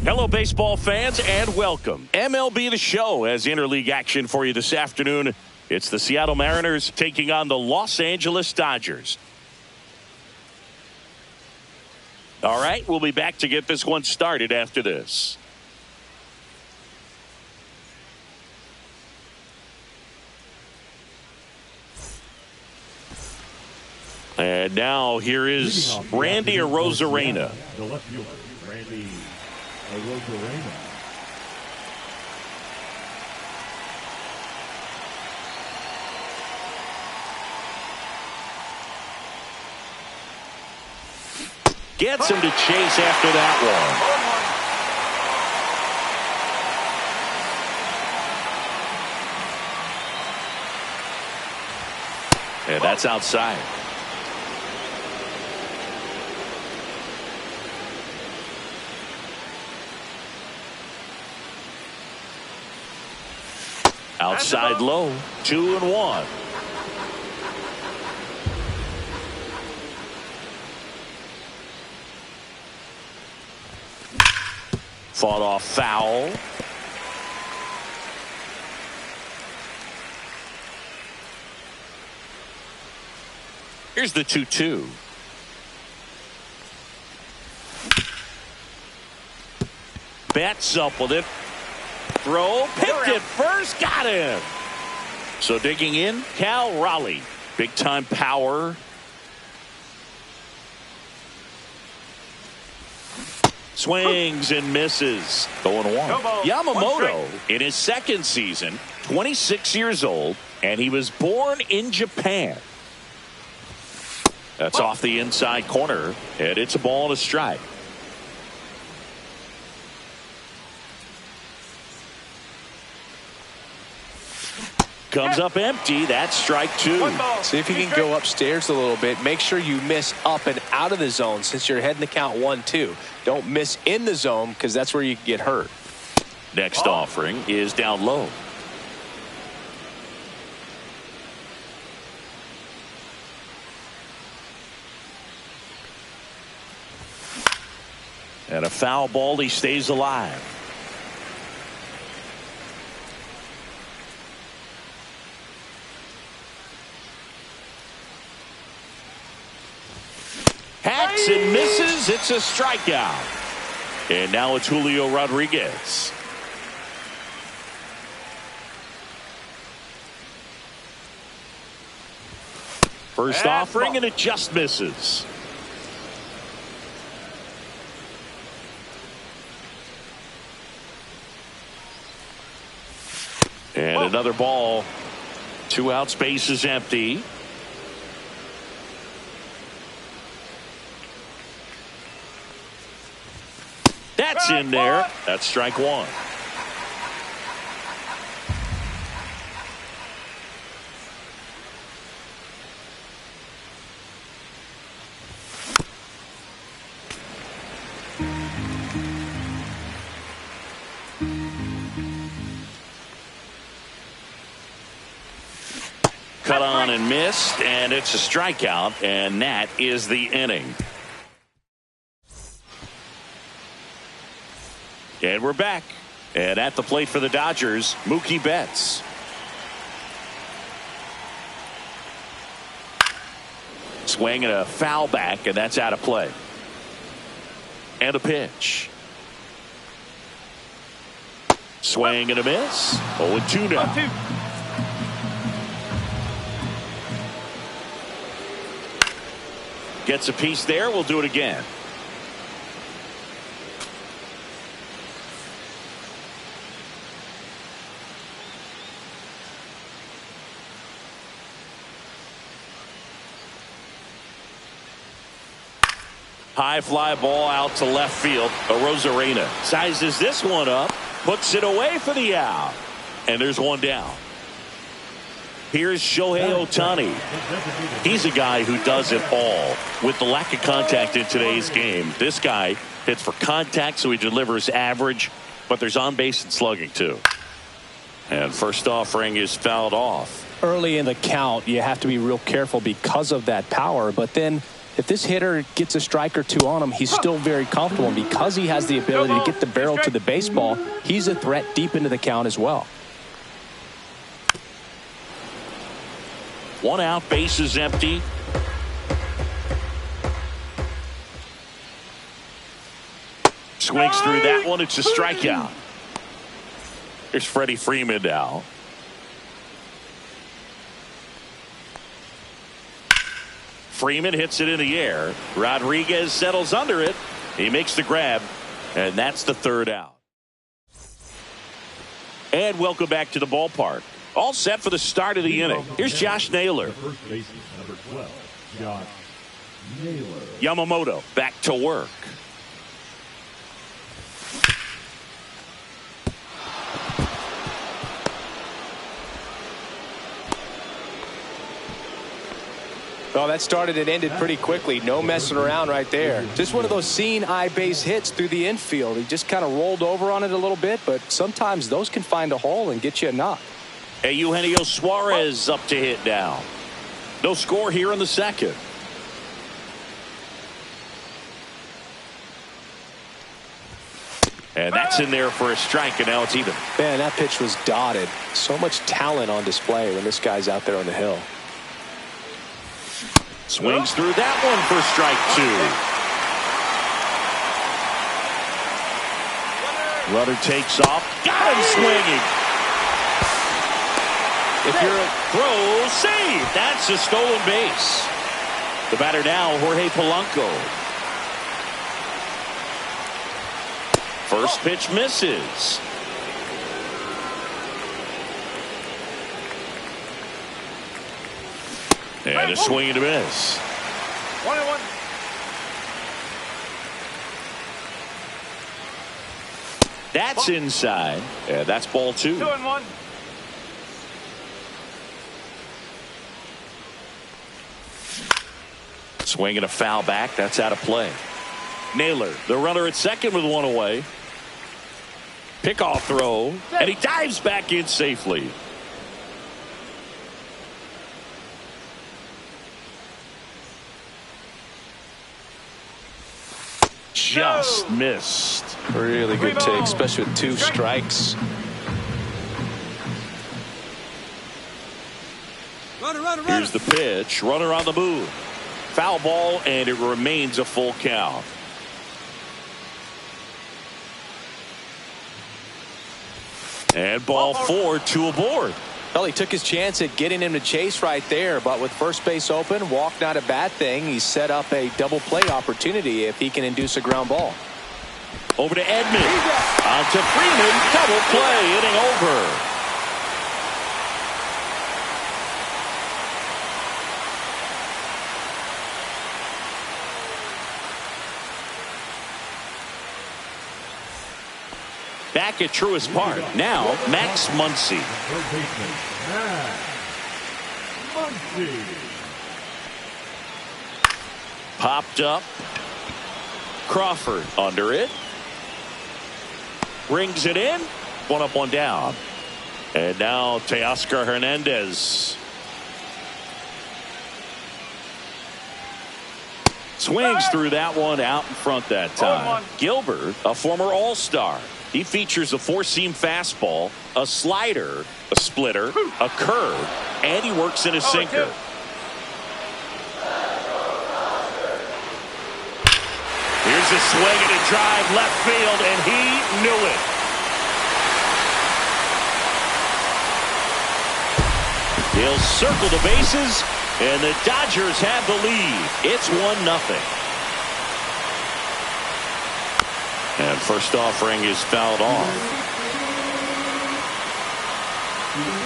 Hello, baseball fans, and welcome. MLB The Show has interleague action for you this afternoon. It's the Seattle Mariners taking on the Los Angeles Dodgers. All right, we'll be back to get this one started after this. And now here is Randy Arozarena. The left fielder, Randy Arozarena. Gets him to chase after that one. And that's outside. Outside low, 2-1. Fought off foul. Here's the 2-2. Betts up with it. Throw, picked it first, got him. So digging in, Cal Raleigh. Big time power. Swings and misses. 0-1. Yamamoto in his second season, 26 years old, and he was born in Japan. That's off the inside corner, and it's a ball and a strike. Comes up empty. That's strike two. See if you can go upstairs a little bit. Make sure you miss up and out of the zone since you're heading to count 1-2. Don't miss in the zone because that's where you can get hurt. Next offering is down low. And a foul ball. He stays alive. Hacks and misses. It's a strikeout. And now it's Julio Rodriguez. First offering, and it just misses. And another ball. 2 outs, base is empty. That's in there. That's strike one. Cut on and missed, and it's a strikeout, and that is the inning. And we're back. And at the plate for the Dodgers, Mookie Betts. Swing and a foul back, and that's out of play. And a pitch. Swing and a miss. 0-2 now. Gets a piece there. We'll do it again. High fly ball out to left field. Arozarena sizes this one up, puts it away for the out. And there's one down. Here's Shohei Ohtani. He's a guy who does it all. With the lack of contact in today's game, this guy hits for contact, so he delivers average, but there's on base and slugging too. And first offering is fouled off. Early in the count, you have to be real careful because of that power, but then If this hitter gets a strike or two on him, he's still very comfortable. And because he has the ability to get the barrel to the baseball, he's a threat deep into the count as well. 1 out, base is empty. Swings through that one. It's a strikeout. Here's Freddie Freeman now. Freeman hits it in the air. Rodriguez settles under it. He makes the grab, and that's the 3rd out. And welcome back to the ballpark. All set for the start of the inning. Here's Josh Naylor. First baseman, number 12, Josh Naylor. Yamamoto back to work. Well, that started and ended pretty quickly. No messing around right there. Just one of those seeing eye base hits through the infield. He just kind of rolled over on it a little bit, but sometimes those can find a hole and get you a knock. Hey, Eugenio Suarez up to hit now. No score here in the 2nd. And that's in there for a strike, and now it's even. Man, that pitch was dotted. So much talent on display when this guy's out there on the hill. Swings through that one for strike 2. Runner takes off. Got him swinging. If you're a throw, save. That's a stolen base. The batter now, Jorge Polanco. First pitch misses. And a swing and a miss. 1-1. That's inside. And that's ball 2. 2-1. Swing and a foul back. That's out of play. Naylor, the runner at second with 1 away. Pickoff throw. And he dives back in safely. Just missed. Really good take, especially with 2 strikes. Here's the pitch. Runner on the move. Foul ball, and it remains a full count. And ball 4, 2 aboard. Well, he took his chance at getting him to chase right there, but with first base open, walk not a bad thing. He set up a double play opportunity if he can induce a ground ball. Over to Edman. On to Freeman. Double play. Inning over. Back at Truist Park. Now, Max Muncy. Third baseman, Max Muncy. Popped up. Crawford under it. Brings it in. 1 up, 1 down. And now Teoscar Hernandez. Swings through that one out in front that time. Gilbert, a former All-Star. He features a 4-seam fastball, a slider, a splitter, a curve, and he works in a sinker. Here's a swing and a drive left field, and he knew it. He'll circle the bases, and the Dodgers have the lead. It's 1-0. And first offering is fouled off.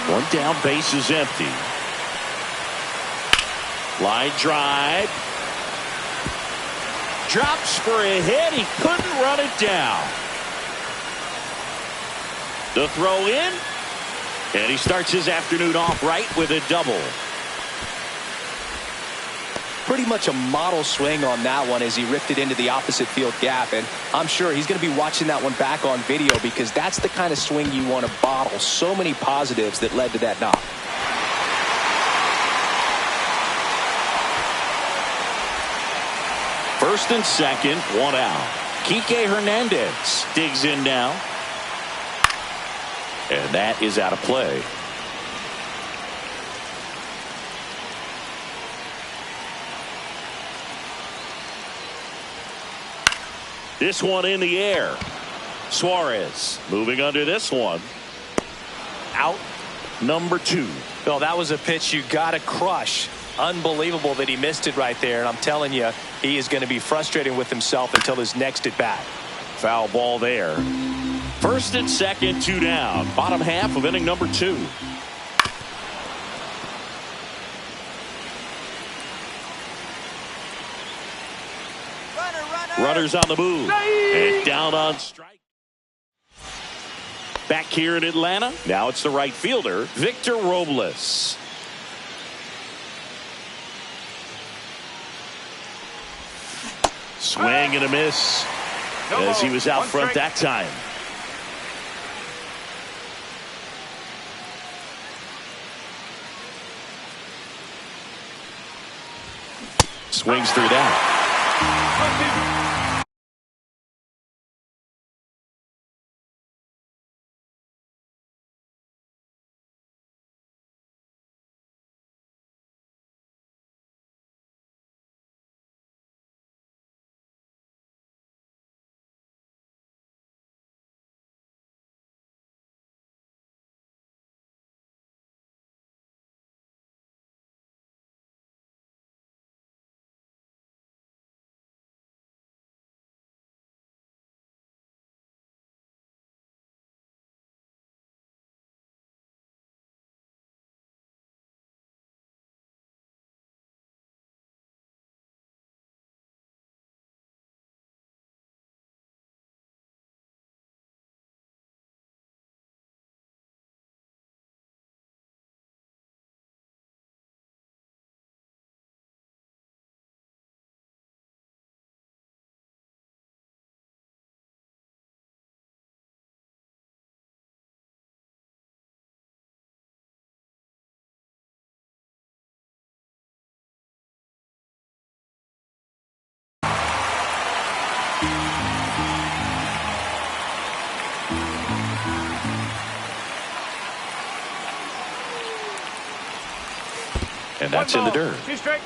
1 down, base is empty. Line drive. Drops for a hit. He couldn't run it down. The throw in. And he starts his afternoon off right with a double. Pretty much a model swing on that one as he ripped it into the opposite field gap, and I'm sure he's going to be watching that one back on video because that's the kind of swing you want to bottle. So many positives that led to that knock. First and second, one out. Kike Hernandez digs in now. And that is out of play. This one in the air. Suarez moving under this one. Out number 2. Well, that was a pitch you got to crush. Unbelievable that he missed it right there. And I'm telling you, he is going to be frustrated with himself until his next at bat. Foul ball there. First and second, 2 down. Bottom half of inning number 2. Runners on the move. And down on strike. Back here in Atlanta. Now it's the right fielder, Victor Robles. Swing and a miss as he was out front that time. Swings through that. And that's in the dirt. 2 strike.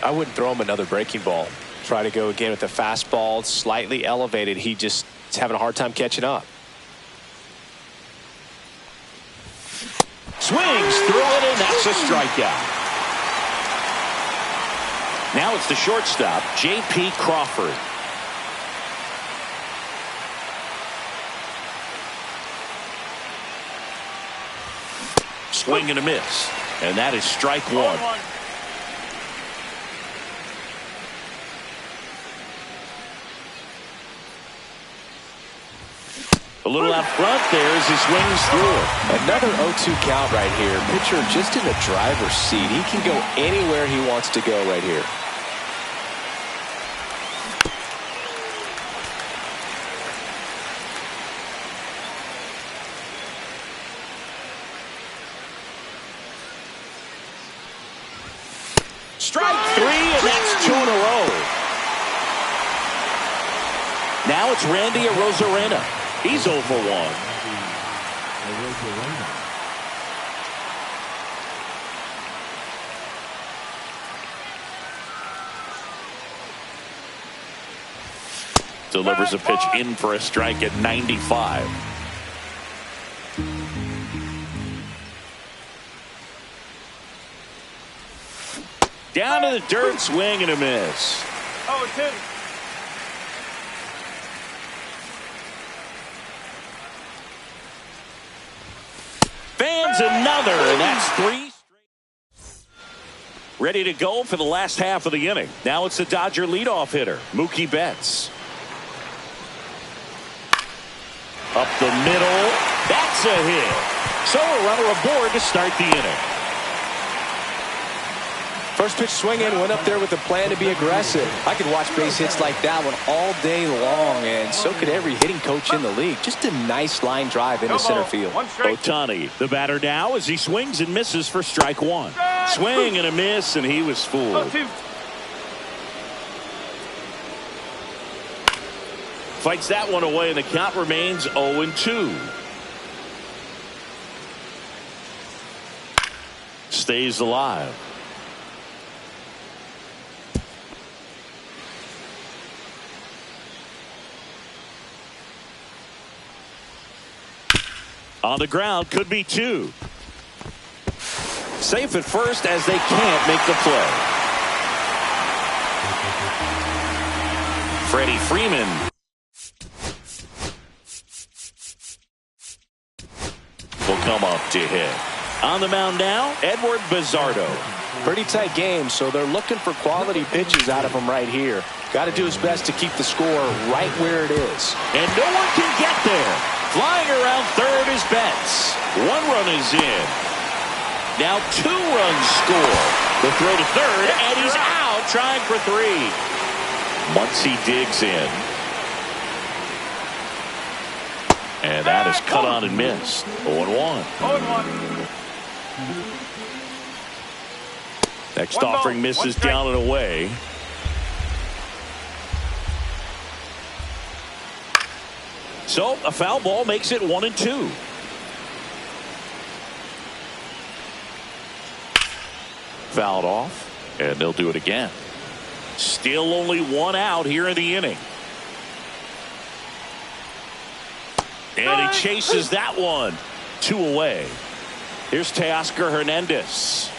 I wouldn't throw him another breaking ball. Try to go again with the fastball, slightly elevated. He just is having a hard time catching up. Swings through it, and that's a strikeout. Now it's the shortstop, J.P. Crawford. Swing and a miss. And that is strike 1. A little out front there as he swings through it. Another 0-2 count right here. Pitcher just in the driver's seat. He can go anywhere he wants to go right here. Strike 3, and that's 2 in a row. Now it's Randy Arozarena. He's 0 for 1. Delivers a pitch in for a strike at 95. Down to the dirt, swing and a miss. 0-2. Fans another, and that's 3. Ready to go for the last half of the inning. Now it's the Dodger leadoff hitter, Mookie Betts. Up the middle. That's a hit. So a runner aboard to start the inning. First pitch swinging, went up there with a plan to be aggressive. I could watch base hits like that one all day long, and so could every hitting coach in the league. Just a nice line drive into center field. Ohtani, the batter now, as he swings and misses for strike one. Swing and a miss, and he was fooled. Fights that one away, and the count remains 0-2. Stays alive. On the ground, could be two. Safe at first as they can't make the play. Freddie Freeman. Will come up to hit. On the mound now, Edward Bizzardo. Pretty tight game, so they're looking for quality pitches out of him right here. Got to do his best to keep the score right where it is. And no one can get there. Flying around third is Betts. One run is in. Now 2 runs score. The throw to third, and he's out trying for 3. Muncy digs in. And that is cut on and missed. 0-1. Next offering misses down and away. So a foul ball makes it 1-2. Fouled off, and they'll do it again. Still only 1 out here in the inning. And he chases that one. 2 away. Here's Teoscar Hernandez.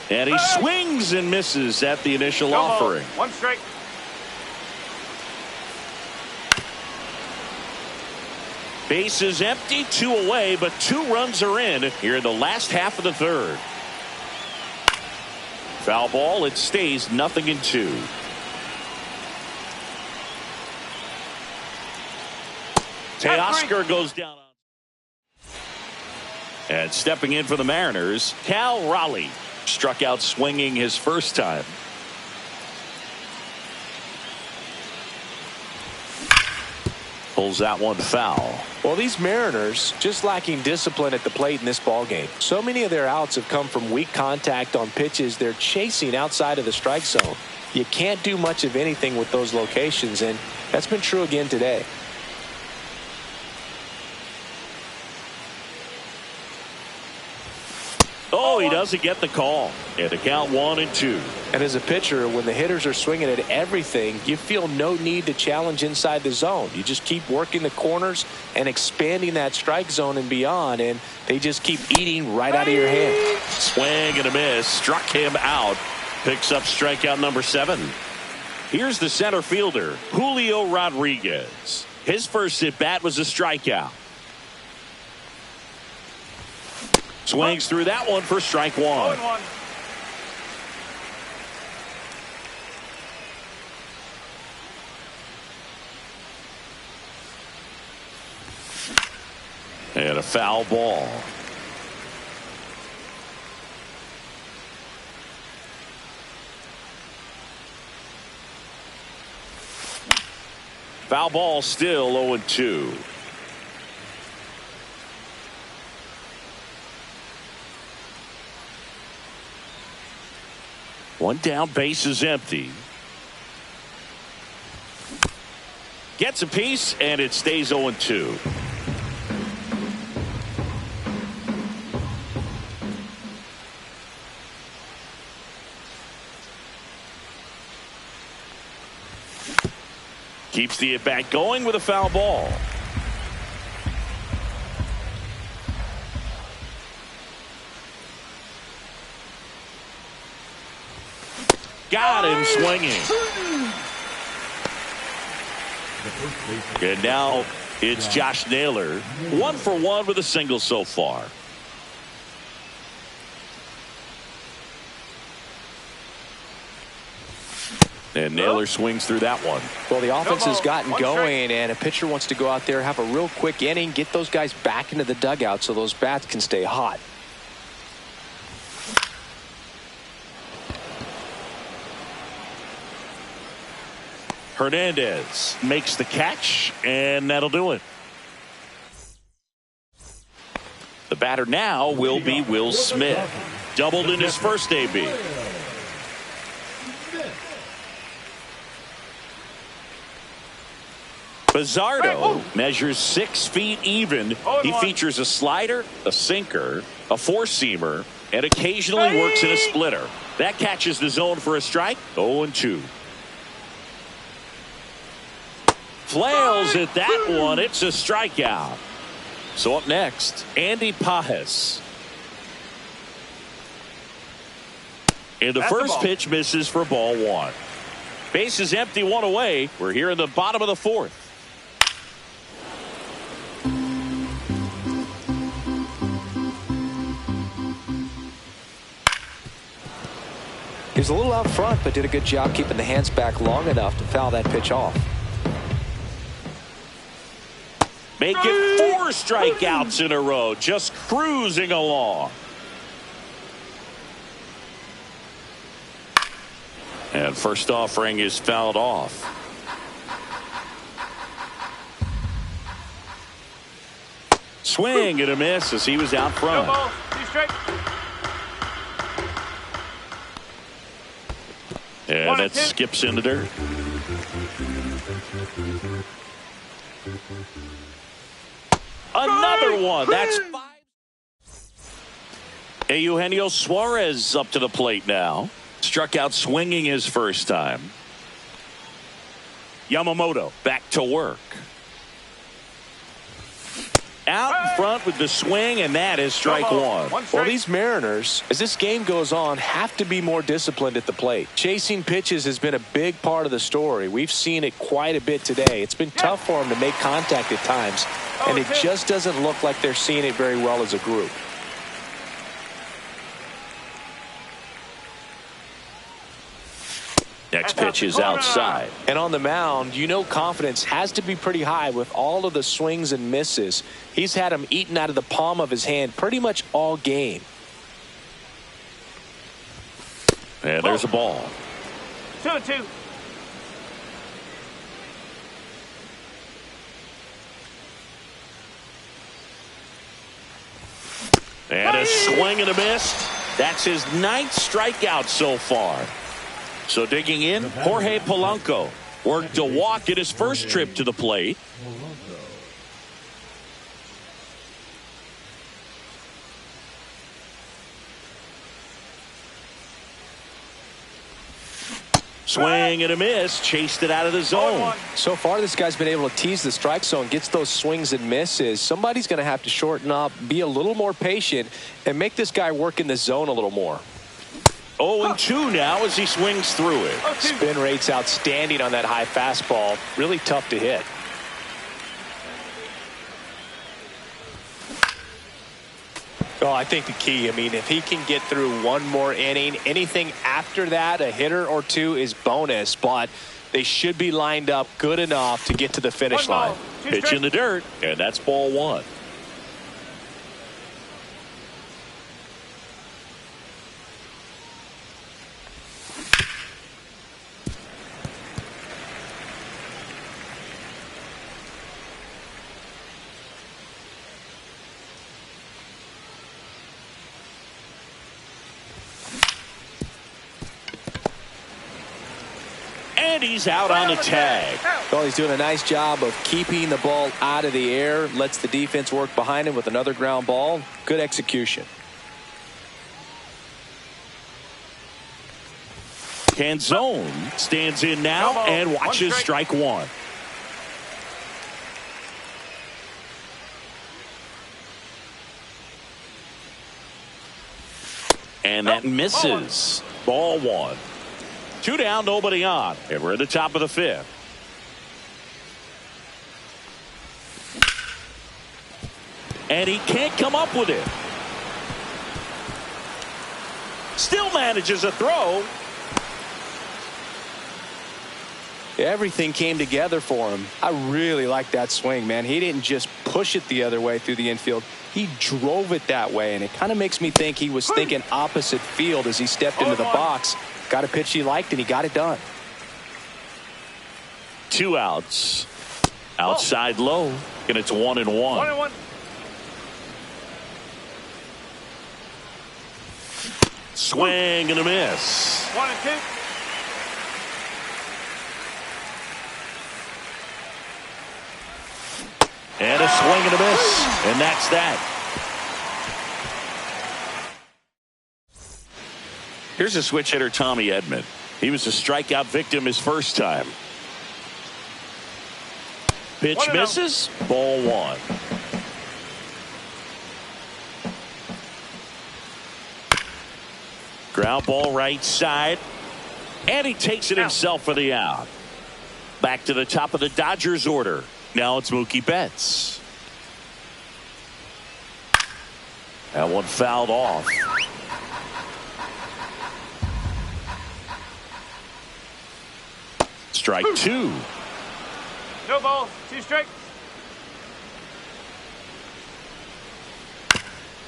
And he swings and misses at the initial offering. 1 strike. Base is empty, 2 away, but 2 runs are in here in the last half of the third. Foul ball, it stays 0-2. Teoscar goes down. And stepping in for the Mariners, Cal Raleigh struck out swinging his first time. Pulls that one foul. Well, these Mariners just lacking discipline at the plate in this ballgame. So many of their outs have come from weak contact on pitches they're chasing outside of the strike zone. You can't do much of anything with those locations, and that's been true again today. Oh, he doesn't get the call. And the count 1-2. And as a pitcher, when the hitters are swinging at everything, you feel no need to challenge inside the zone. You just keep working the corners and expanding that strike zone and beyond, and they just keep eating right out of your hand. Swing and a miss. Struck him out. Picks up strikeout number 7. Here's the center fielder, Julio Rodriguez. His first at bat was a strikeout. Swings through that one for strike 1. And a foul ball. Foul ball, still 0-2. One down, base is empty. Gets a piece, and it stays 0-2. Keeps the at-bat going with a foul ball. Got him swinging. And now it's Josh Naylor. 1 for 1 with a single so far. And Naylor swings through that one. Well, the offense has gotten going, and a pitcher wants to go out there, have a real quick inning, get those guys back into the dugout so those bats can stay hot. Hernandez makes the catch, and that'll do it. The batter now will be Will Smith. Doubled in his first AB. Bizzardo measures 6 feet even. He features a slider, a sinker, a four-seamer, and occasionally works in a splitter. That catches the zone for a strike. 0-2. Flails at that one. It's a strikeout. So up next, Andy Pajes. And the first pitch misses for ball 1. Base is empty, 1 away. We're here in the bottom of the 4th. He was a little out front, but did a good job keeping the hands back long enough to foul that pitch off. Make it 4 strikeouts in a row, just cruising along. And first offering is fouled off. Swing and a miss as he was out front. And that skips in the dirt. Another one. That's 5. Eugenio Suarez up to the plate now. Struck out swinging his first time. Yamamoto back to work. Out in front with the swing, and that is strike 1. Well, these Mariners, as this game goes on, have to be more disciplined at the plate. Chasing pitches has been a big part of the story. We've seen it quite a bit today. It's been tough for them to make contact at times, and it just doesn't look like they're seeing it very well as a group. Next pitch is outside. And on the mound, you know confidence has to be pretty high with all of the swings and misses. He's had them eaten out of the palm of his hand pretty much all game. And there's a ball. 2-2. And a swing and a miss. That's his 9th strikeout so far. So digging in, Jorge Polanco worked a walk at his first trip to the plate. Swing and a miss, chased it out of the zone. So far, this guy's been able to tease the strike zone, gets those swings and misses. Somebody's going to have to shorten up, be a little more patient, and make this guy work in the zone a little more. 0-2 now as he swings through it. Spin rate's outstanding on that high fastball. Really tough to hit. Oh, I think the key, I mean, if he can get through one more inning, anything after that, a hitter or two is bonus, but they should be lined up good enough to get to the finish line. Pitch in the dirt, and that's ball 1. And he's out on the tag. Well, he's doing a nice job of keeping the ball out of the air. Lets the defense work behind him with another ground ball. Good execution. Canzone stands in now and watches strike 1. And that misses. Ball 1. 2 down, nobody on. And we're at the top of the 5th. And he can't come up with it. Still manages a throw. Everything came together for him. I really like that swing, man. He didn't just push it the other way through the infield. He drove it that way, and it kind of makes me think he was thinking opposite field as he stepped into the box. Got a pitch he liked, and he got it done. 2 outs. Outside low, and it's 1-1. 1-1. Swing and a miss. 1-2. And a swing and a miss. And that's that. Here's a switch hitter, Tommy Edman. He was a strikeout victim his first time. Pitch misses. Ball 1. Ground ball right side. And he takes it himself for the out. Back to the top of the Dodgers order. Now it's Mookie Betts. That one fouled off. Strike 2. No ball. 2 strikes.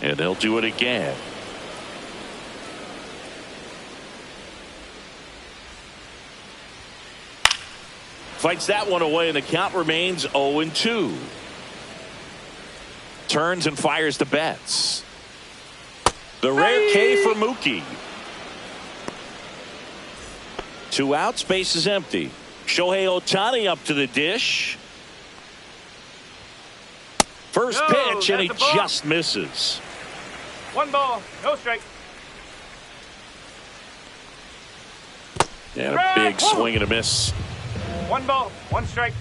And they'll do it again. Fights that one away, and the count remains 0-2. Turns and fires to Betts. The rare K for Mookie. 2 outs, base is empty. Shohei Ohtani up to the dish. First pitch, and he just misses. 1 ball, no strike. And a big swing and a miss. 1 ball, 1 strike.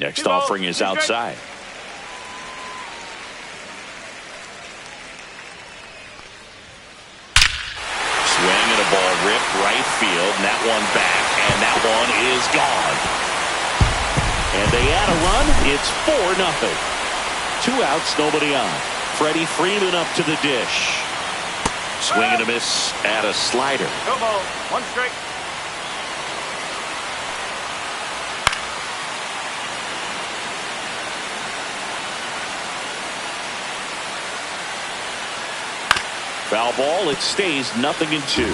Next offering is outside. Swing and a ball ripped right field, and that one back, and that one is gone. And they add a run. It's 4-0. 2 outs, nobody on. Freddie Freeman up to the dish. Swing and a miss at a slider. No ball, 1 strike. Foul ball, it stays 0-2.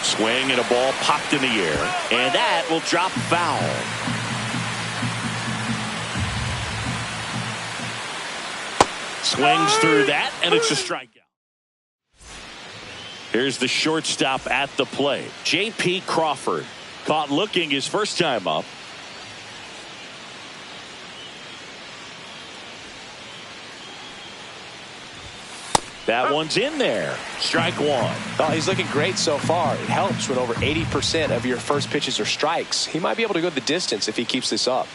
Swing and a ball popped in the air, and that will drop foul. Swings through that, and it's a strikeout. Here's the shortstop at the plate. J.P. Crawford caught looking his first time up. That one's in there. Strike 1. Oh, he's looking great so far. It helps when over 80% of your first pitches are strikes. He might be able to go the distance if he keeps this up.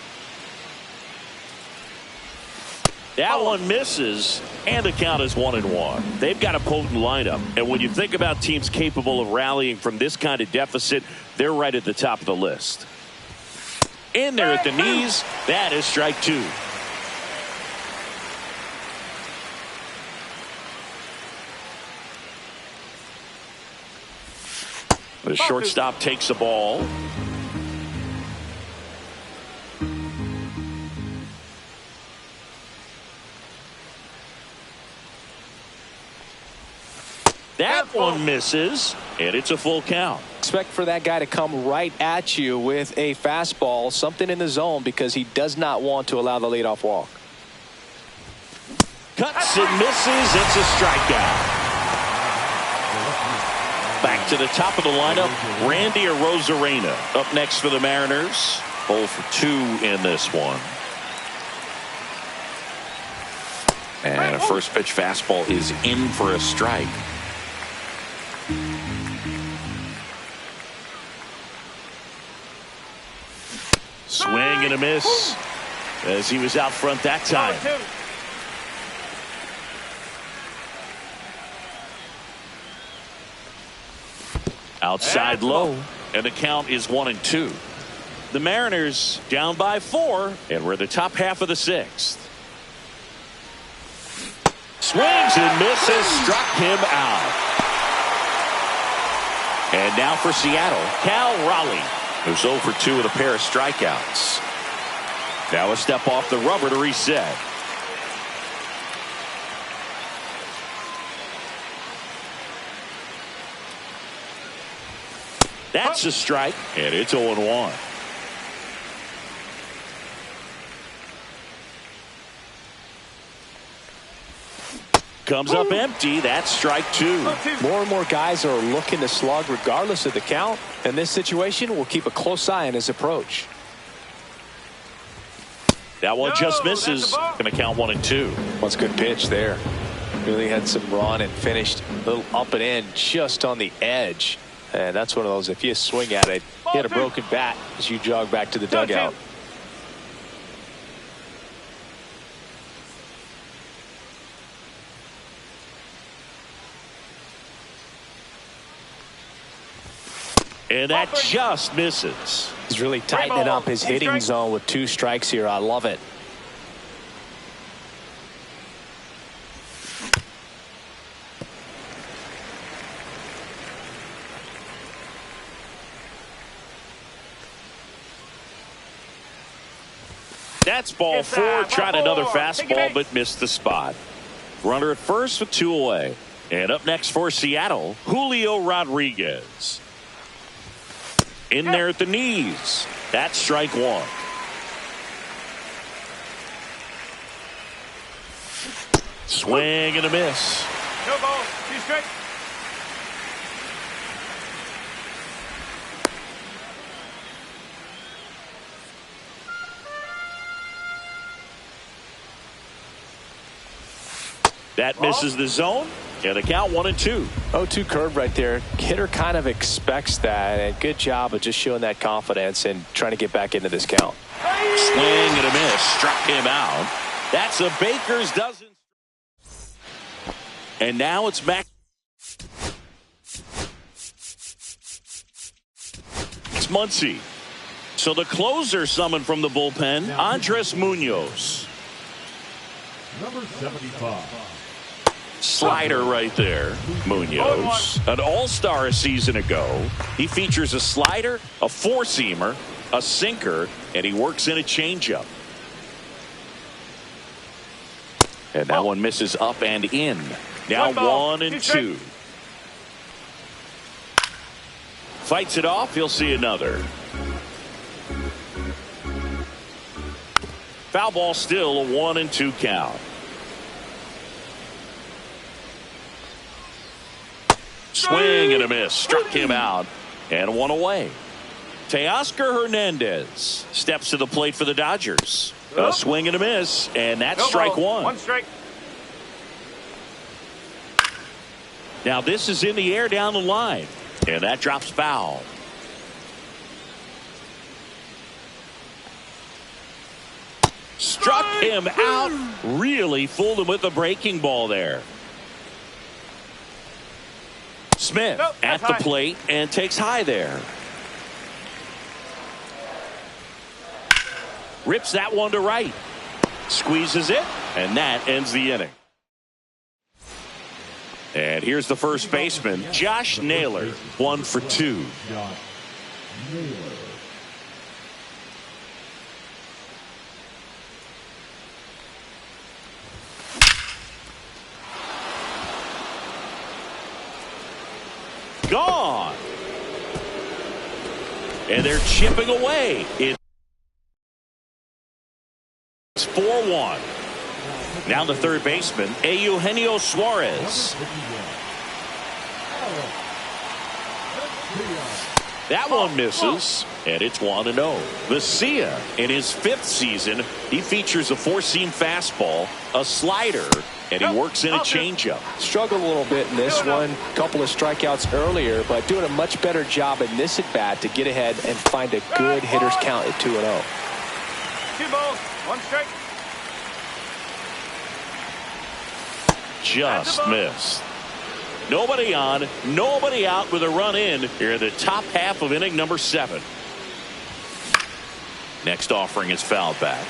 That one misses, and the count is 1-1. They've got a potent lineup, and when you think about teams capable of rallying from this kind of deficit, they're right at the top of the list. In there at the knees, that is strike 2. The shortstop takes the ball. That one misses, and it's a full count. Expect for that guy to come right at you with a fastball, something in the zone, because he does not want to allow the leadoff walk. Cuts and misses. It's a strikeout. Back to the top of the lineup, Randy Arozarena up next for the Mariners. 0 for 2 in this one. And a first pitch fastball is in for a strike. Swing and a miss as he was out front that time. Outside low, and the count is 1-2. The Mariners down by 4, and we're in the top half of the 6th. Swings and misses, struck him out. And now for Seattle, Cal Raleigh. There's 0 for 2 with a pair of strikeouts. Now a step off the rubber to reset. That's a strike, and it's 0-1. Comes up empty. That's strike 2. More and more guys are looking to slug regardless of the count. In this situation, we'll keep a close eye on his approach. That one just misses. Going to count 1-2. That's a good pitch there. Really had some run and finished a little up and in just on the edge. And that's one of those, if you swing at it, you get a broken bat as you jog back to the dugout. And that just misses. He's really tightening up his hitting zone with 2 strikes here. I love it. That's ball 4. Tried another fastball, but missed the spot. Runner at first with 2 away. And up next for Seattle, Julio Rodriguez. In there at the knees. That's strike 1. Swing and a miss. No ball. 2 strikes. That misses the zone. And a count 1-2. 0-2 curve right there. Hitter kind of expects that, and good job of just showing that confidence and trying to get back into this count. Swing and a miss. Struck him out. That's a Baker's dozen. And now it's back. It's Muncy. So the closer summoned from the bullpen, Andres Munoz. Number 75. Slider right there. Munoz, an all-star a season ago. He features a slider, a four-seamer, a sinker, and he works in a changeup. And that one misses up and in. Now 1-2. Fights it off. He'll see another. Foul ball, still a 1-2 count. Swing and a miss. Struck him out. And one away. Teoscar Hernandez steps to the plate for the Dodgers. A swing and a miss. And that's strike 1. 1 strike. Now this is in the air down the line. And that drops foul. Struck him out. Really fooled him with the breaking ball there. Smith at the plate and takes high there. Rips that one to right. Squeezes it, and that ends the inning. And here's the first baseman, Josh Naylor, 1 for 2. Josh Naylor. Gone. And they're chipping away. It's 4-1. Now the third baseman, Eugenio Suarez. That one misses, and it's 1-0. Vesia, in his 5th season, he features a four-seam fastball, a slider, and he works in a changeup. Struggled a little bit in this one. A couple of strikeouts earlier, but doing a much better job in this at-bat to get ahead and find a good hitter's count at 2-0. 2 balls, 1 strike. Just missed. Nobody on, nobody out with a run in here in the top half of inning number 7. Next offering is fouled back.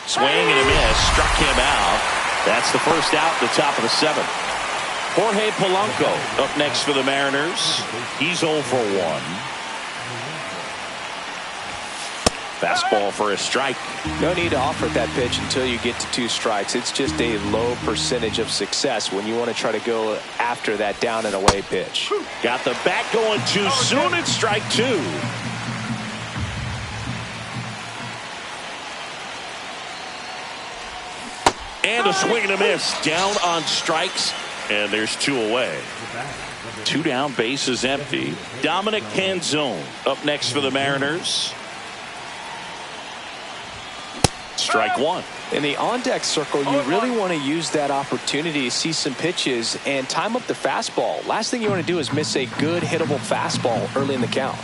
Swing and a miss. Struck him out. That's the first out, the top of the 7th. Jorge Polanco up next for the Mariners. He's 0 for 1. Fastball for a strike. No need to offer that pitch until you get to 2 strikes. It's just a low percentage of success when you want to try to go after that down and away pitch. Got the bat going too soon. It's strike 2. And a swing and a miss. Down on strikes. And there's 2 away. 2 down, bases empty. Dominic Canzone up next for the Mariners. Strike 1. In the on-deck circle, you really want to use that opportunity to see some pitches and time up the fastball. Last thing you want to do is miss a good hittable fastball early in the count.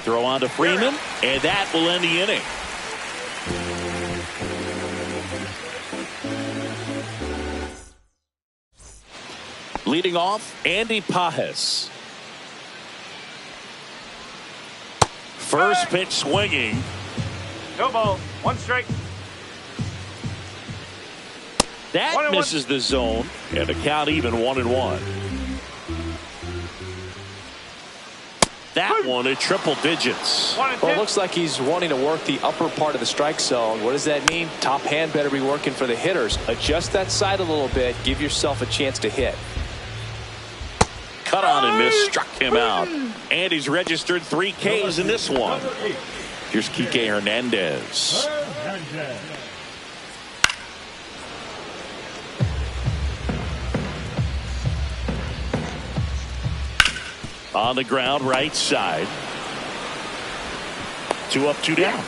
Throw on to Freeman, and that will end the inning. Leading off, Andy Pajes. First pitch swinging. No ball. 1 strike. That misses the zone, and the count even 1-1. That one at triple digits. Well, it looks like he's wanting to work the upper part of the strike zone. What does that mean? Top hand better be working for the hitters. Adjust that side a little bit. Give yourself a chance to hit. Cut on and miss, struck him out. And he's registered 3 Ks in this one. Here's Kike Hernandez. On the ground, right side. 2 up, 2 down.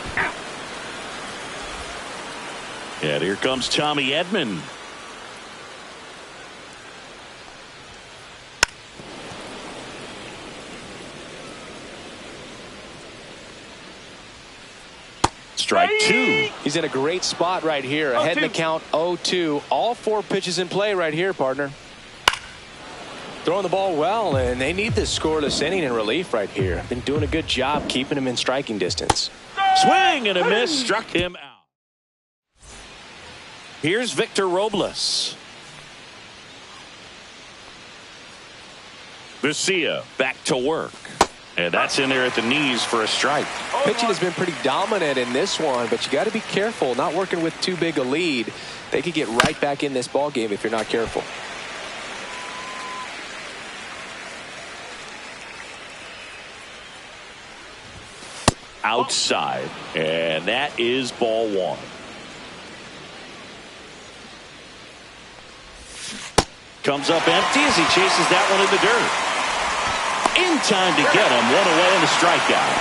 And here comes Tommy Edman. Strike 2. He's in a great spot right here. Ahead in the count, 0-2. All 4 pitches in play right here, partner. Throwing the ball well, and they need this scoreless inning in relief right here. Been doing a good job keeping him in striking distance. Swing and a miss, struck him out. Here's Victor Robles. Vesia back to work. And that's in there at the knees for a strike. Pitching has been pretty dominant in this one, but you got to be careful. Not working with too big a lead. They could get right back in this ball game if you're not careful. Outside, and that is ball 1. Comes up empty as he chases that one in the dirt. In time to get him, 1 away in the strikeout.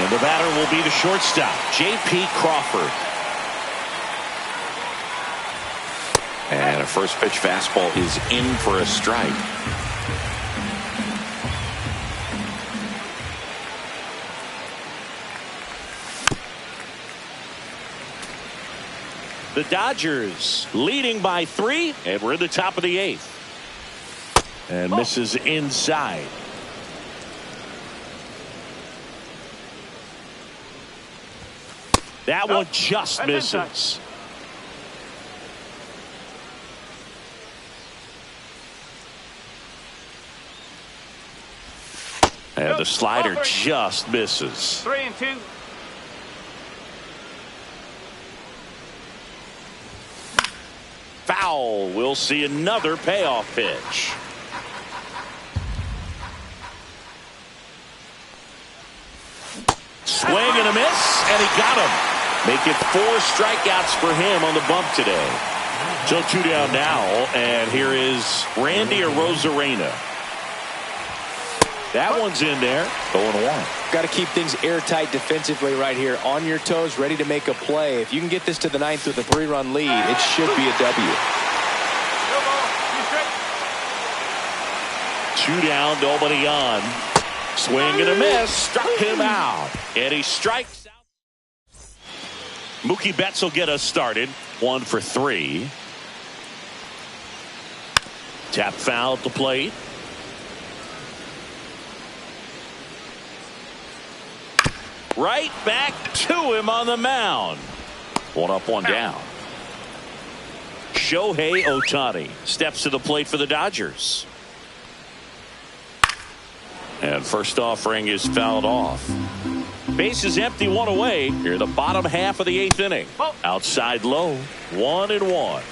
And the batter will be the shortstop, J.P. Crawford. And a first pitch fastball is in for a strike. The Dodgers leading by 3, and we're in the top of the 8th. And misses inside. That one just misses. And the slider just misses. 3-2. Foul. We'll see another payoff pitch. Swing and a miss, and he got him. Make it 4 strikeouts for him on the bump today. So 2 down now, and here is Randy Arozarena. That one's in there. 0-1. Got to keep things airtight defensively right here. On your toes, ready to make a play. If you can get this to the 9th with a 3-run lead, it should be a W. 2 down, nobody on. Swing and a miss. Struck him out. And he strikes out. Mookie Betts will get us started. 1 for 3. Tap foul at the plate. Right back to him on the mound. One up, one down. Shohei Ohtani steps to the plate for the Dodgers. And first offering is fouled off. Base is empty, one away. Here in the bottom half of the 8th inning. Outside low, 1-1.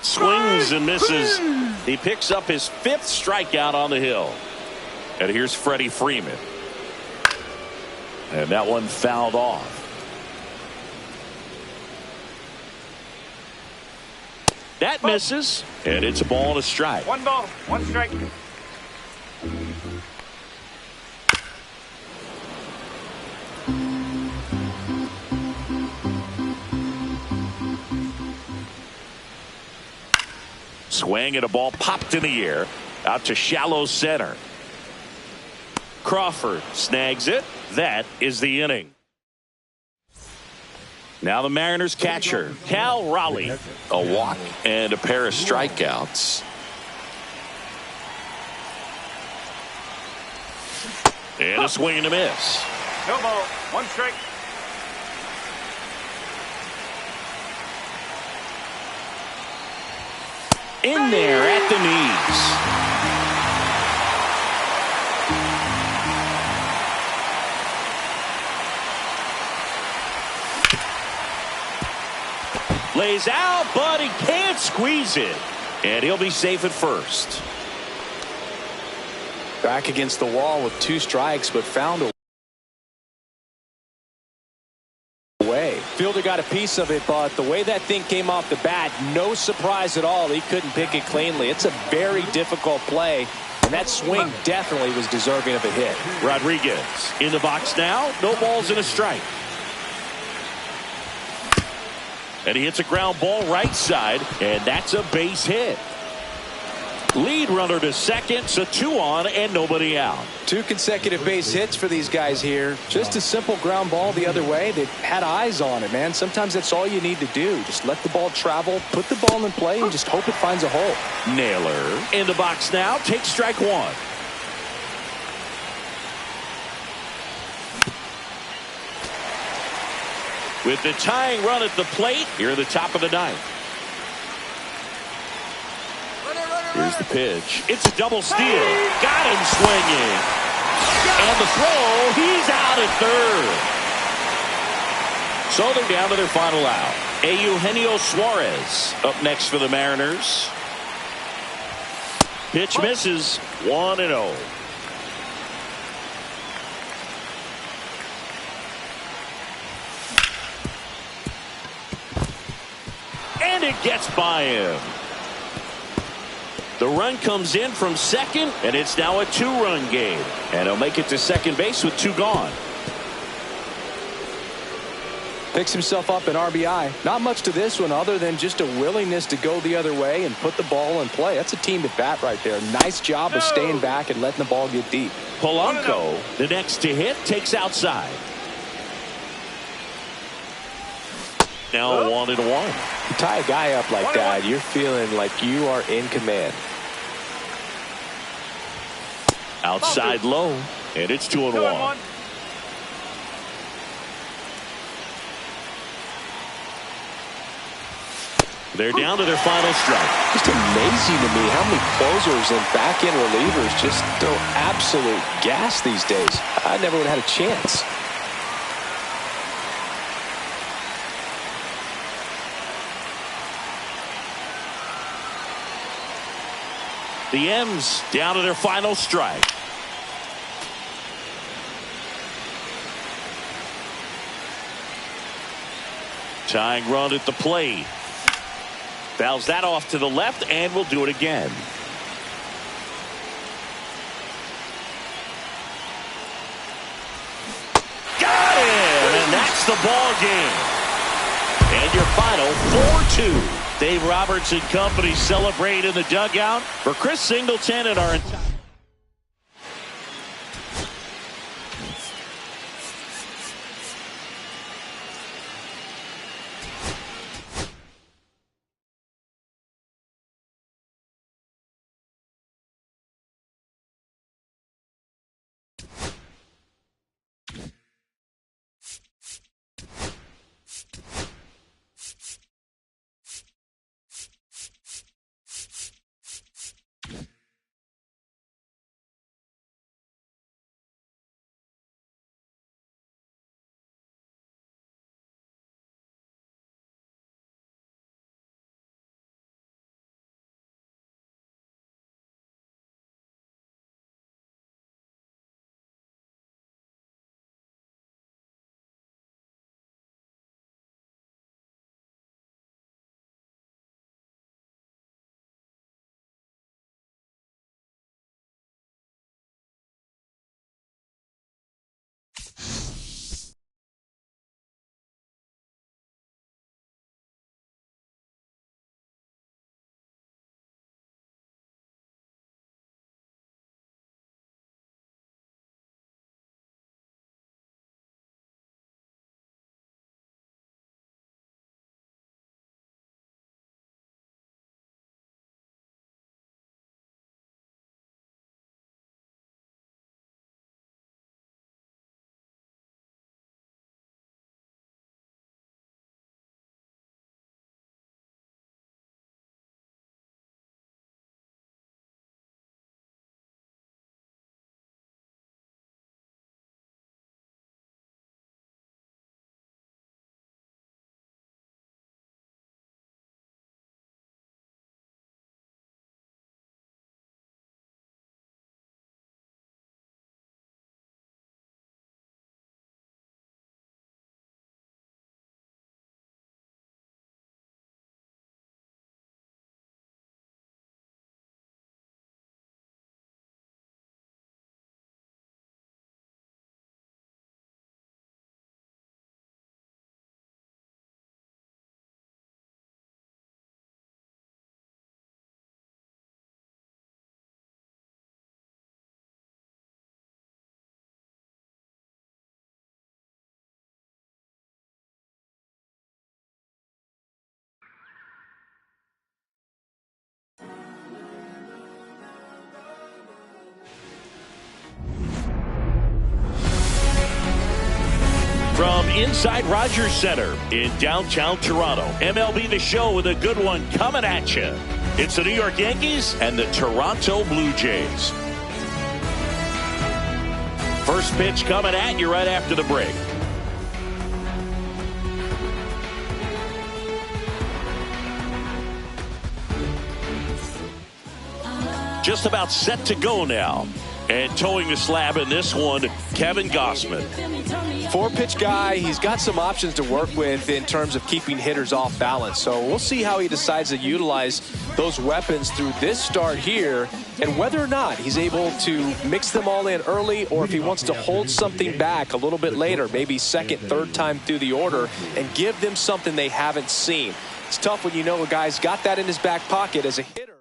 Swings and misses. He picks up his 5th strikeout on the hill. And here's Freddie Freeman. And that one fouled off. That misses. And it's a ball and a strike. 1 ball, 1 strike. Swing and a ball popped in the air out to shallow center. Crawford snags it. That is the inning. Now the Mariners catcher, Cal Raleigh. A walk and a pair of strikeouts. And a swing and a miss. No ball, 1 strike. In there at the knees. Lays out, but he can't squeeze it. And he'll be safe at first. Back against the wall with 2 strikes, but found a way. Fielder got a piece of it, but the way that thing came off the bat, no surprise at all. He couldn't pick it cleanly. It's a very difficult play, and that swing definitely was deserving of a hit. Rodriguez in the box now. No balls and a strike. And he hits a ground ball right side, and that's a base hit. Lead runner to second, so 2 on and nobody out. 2 consecutive base hits for these guys here. Just a simple ground ball the other way. They had eyes on it, man. Sometimes that's all you need to do. Just let the ball travel, put the ball in play, and just hope it finds a hole. Naylor in the box now. Takes strike 1. With the tying run at the plate, here at the top of the 9th. Here's the pitch. It's a double steal. Got him swinging. And the throw, he's out at third. So they're down to their final out. Eugenio Suarez up next for the Mariners. Pitch misses. 1-0. And it gets by him. The run comes in from second, and it's now a 2-run game. And he'll make it to second base with 2 gone. Picks himself up an RBI. Not much to this one other than just a willingness to go the other way and put the ball in play. That's a team at bat right there. Nice job of staying back and letting the ball get deep. Polanco, the next to hit, takes outside. Now 1-1. You tie a guy up like that, you're feeling like you are in command. Outside low, and it's 2-1. They're down to their final strike. Just amazing to me how many closers and back-end relievers just throw absolute gas these days. I never would have had a chance. The M's down to their final strike. Tying run at the plate. Fouls that off to the left, and we'll do it again. Got him, and that's the ball game. And your final 4-2. Dave Roberts and company celebrate in the dugout. For Chris Singleton and our entire From inside Rogers Center in downtown Toronto, MLB The Show with a good one coming at you. It's the New York Yankees and the Toronto Blue Jays. First pitch coming at you right after the break. Just about set to go now. And towing the slab in this one, Kevin Gossman. 4-pitch guy. He's got some options to work with in terms of keeping hitters off balance. So we'll see how he decides to utilize those weapons through this start here, and whether or not he's able to mix them all in early, or if he wants to hold something back a little bit later, maybe second, third time through the order, and give them something they haven't seen. It's tough when you know a guy's got that in his back pocket as a hitter.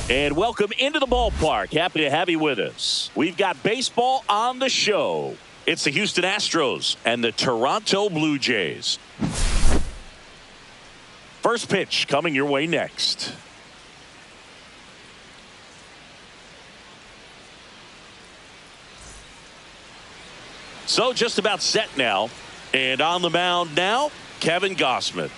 And welcome into the ballpark. Happy to have you with us. We've got baseball on the show. It's the Houston Astros and the Toronto Blue Jays. First pitch coming your way next. So just about set now. And on the mound now, Kevin Gausman.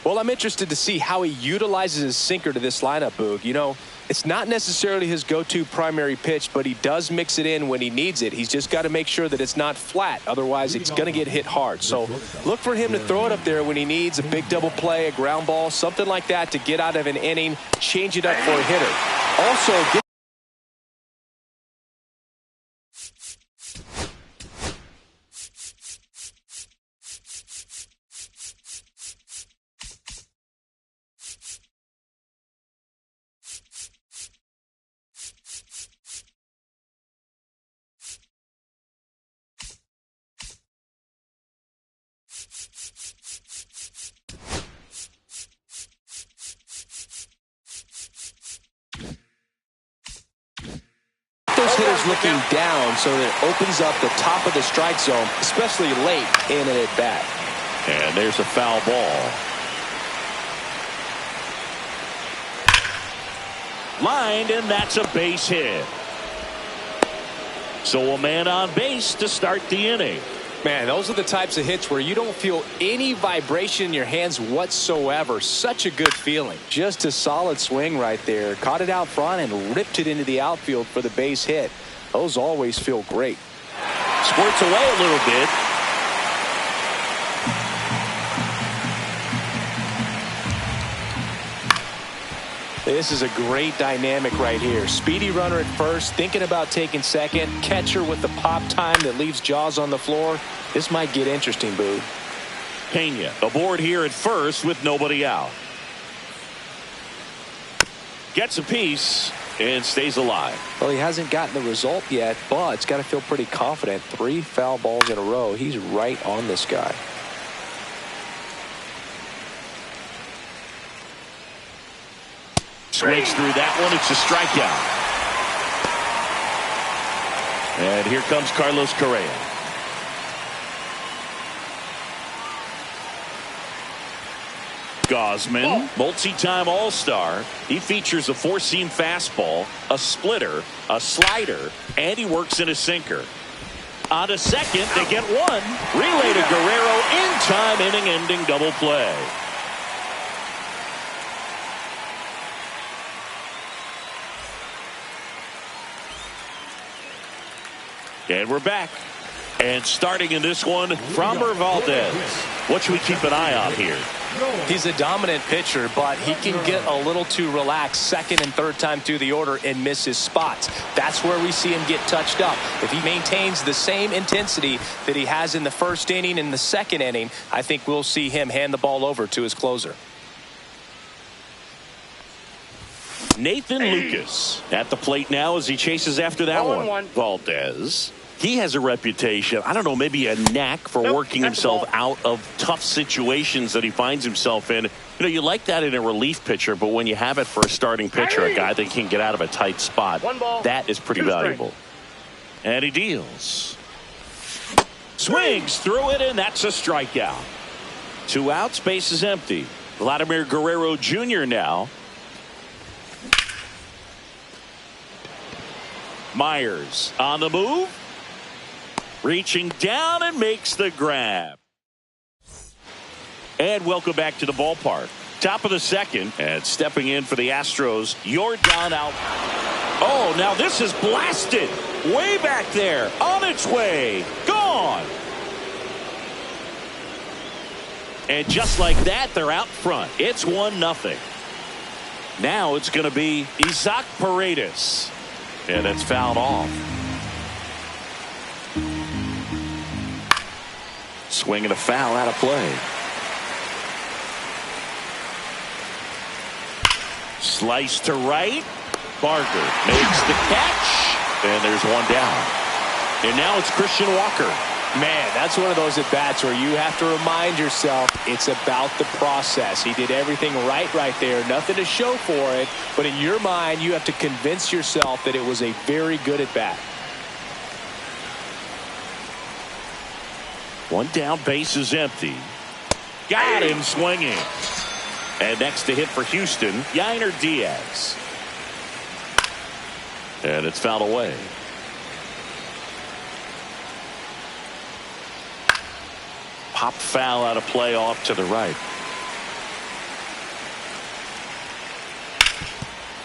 Well, I'm interested to see how he utilizes his sinker to this lineup, Boog. You know, it's not necessarily his go-to primary pitch, but he does mix it in when he needs it. He's just got to make sure that it's not flat. Otherwise, it's going to get hit hard. So look for him to throw it up there when he needs a big double play, a ground ball, something like that to get out of an inning, change it up for a hitter. Also, get those hitters looking down so that it opens up the top of the strike zone, especially late in an at-bat. And there's a foul ball. Lined, and that's a base hit. So a man on base to start the inning. Man, those are the types of hits where you don't feel any vibration in your hands whatsoever. Such a good feeling. Just a solid swing right there. Caught it out front and ripped it into the outfield for the base hit. Those always feel great. Squirts away a little bit. This is a great dynamic right here. Speedy runner at first, thinking about taking second. Catcher with the pop time that leaves Jaws on the floor. This might get interesting, Boo. Pena aboard here at first with nobody out. Gets a piece and stays alive. Well, he hasn't gotten the result yet, but it's got to feel pretty confident. 3 foul balls in a row. He's right on this guy. Swings through that one. It's a strikeout. And here comes Carlos Correa. Gausman, multi-time All-Star. He features a 4-seam fastball, a splitter, a slider, and he works in a sinker. On to second, they get one. Relay to Guerrero in time, inning-ending double play. And we're back. And starting in this one, Framber Valdez. What should we keep an eye on here? He's a dominant pitcher, but he can get a little too relaxed second and third time through the order and miss his spots. That's where we see him get touched up. If he maintains the same intensity that he has in the first inning and the second inning, I think we'll see him hand the ball over to his closer. Nathan Lucas at the plate now as he chases after that one. Valdez. He has a reputation, I don't know, maybe a knack for working himself out of tough situations that he finds himself in. You know, you like that in a relief pitcher, but when you have it for a starting pitcher, a guy that can get out of a tight spot, that is pretty valuable. And he deals. Swings through it, and that's a strikeout. 2 outs, base is empty. Vladimir Guerrero Jr. now. Myers on the move. Reaching down and makes the grab. And welcome back to the ballpark. Top of the second, and stepping in for the Astros, Yordan out. Oh, now this is blasted. Way back there. On its way. Gone. And just like that, they're out front. It's 1-0. Now it's going to be Isaac Paredes. And it's fouled off. Swinging a foul out of play. Slice to right. Barker makes the catch. And there's one down. And now it's Christian Walker. Man, that's one of those at-bats where you have to remind yourself it's about the process. He did everything right there. Nothing to show for it. But in your mind, you have to convince yourself that it was a very good at-bat. One down, base is empty. Got him swinging. And next to hit for Houston, Yainer Diaz. And it's fouled away. Pop foul out of play off to the right.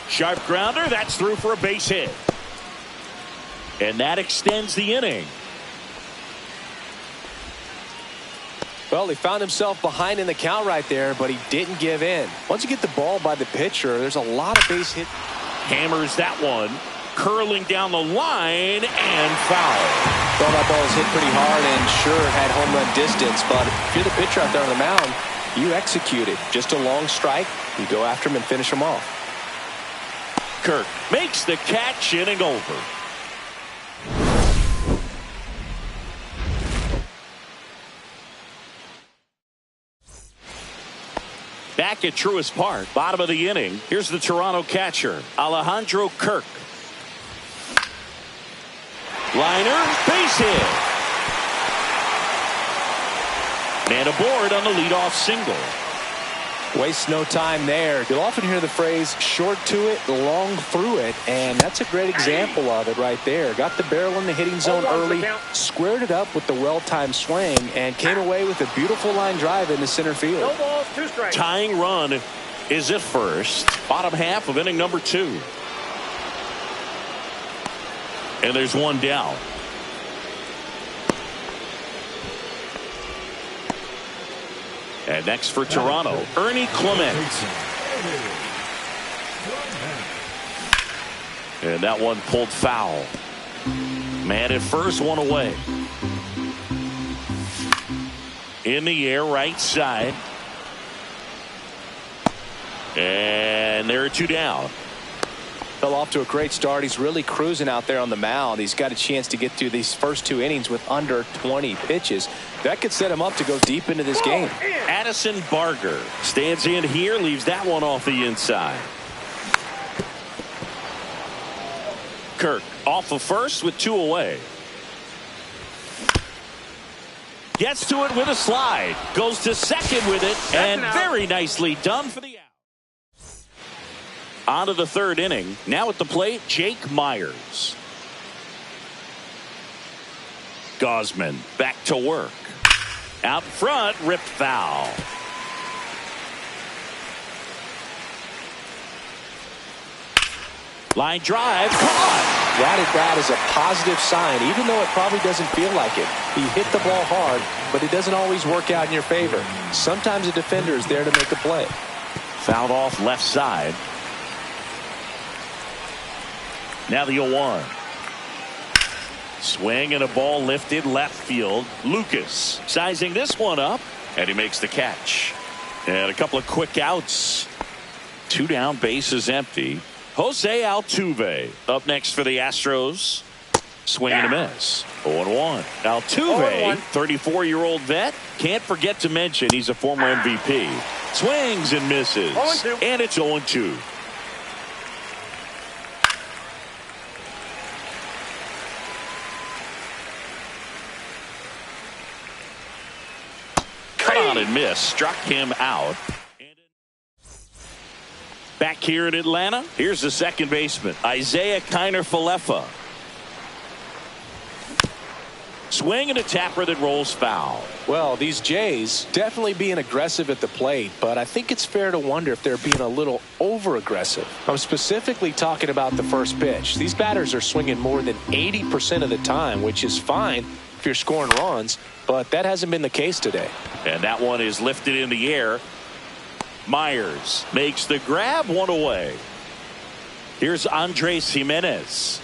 Sharp grounder. That's through for a base hit. And that extends the inning. Well, he found himself behind in the count right there, but he didn't give in. Once you get the ball by the pitcher, there's a lot of base hit. Hammers that one. Curling down the line and foul. Well, that ball was hit pretty hard and sure had home run distance, but if you're the pitcher out there on the mound, you execute it. Just a long strike. You go after him and finish him off. Kirk makes the catch, inning over. Back at Truist Park, bottom of the inning. Here's the Toronto catcher, Alejandro Kirk. Liner, base hit. Man aboard on the leadoff single. Waste no time there. You'll often hear the phrase short to it, long through it, and that's a great example of it right there. Got the barrel in the hitting zone early, squared it up with the well-timed swing, and came away with a beautiful line drive into center field. No balls, 2 strikes. Tying run is at first. Bottom half of inning number 2. And there's one down. And next for Toronto, Ernie Clement. And that one pulled foul. Man at first, one away. In the air, right side. And there are 2 down. Fell off to a great start. He's really cruising out there on the mound. He's got a chance to get through these first 2 innings with under 20 pitches. That could set him up to go deep into this game. Addison Barger stands in here, leaves that one off the inside. Kirk off of first with 2 away. Gets to it with a slide. Goes to second with it. And very nicely done for the out. On to the 3rd inning. Now at the plate, Jake Myers. Gosman back to work. Out front, ripped foul. Line drive, caught. That at bat is a positive sign, even though it probably doesn't feel like it. He hit the ball hard, but it doesn't always work out in your favor. Sometimes a defender is there to make a play. Fouled off left side. Now the 0-1. Swing and a ball lifted left field. Lucas sizing this one up, and he makes the catch. And a couple of quick outs. 2 down, bases empty. Jose Altuve up next for the Astros. Swing and a miss. 0-1. Altuve, 34-year-old vet. Can't forget to mention he's a former MVP. Swings and misses. 0-2. And it's 0-2. On and miss, struck him out. Back here in Atlanta, here's the second baseman, Isaiah Kiner-Falefa. Swing and a tapper that rolls foul. Well, these Jays definitely being aggressive at the plate, but I think it's fair to wonder if they're being a little over-aggressive. I'm specifically talking about the first pitch. These batters are swinging more than 80% of the time, which is fine if you're scoring runs, but that hasn't been the case today. And that one is lifted in the air. Myers makes the grab, 1 away. Here's Andres Jimenez.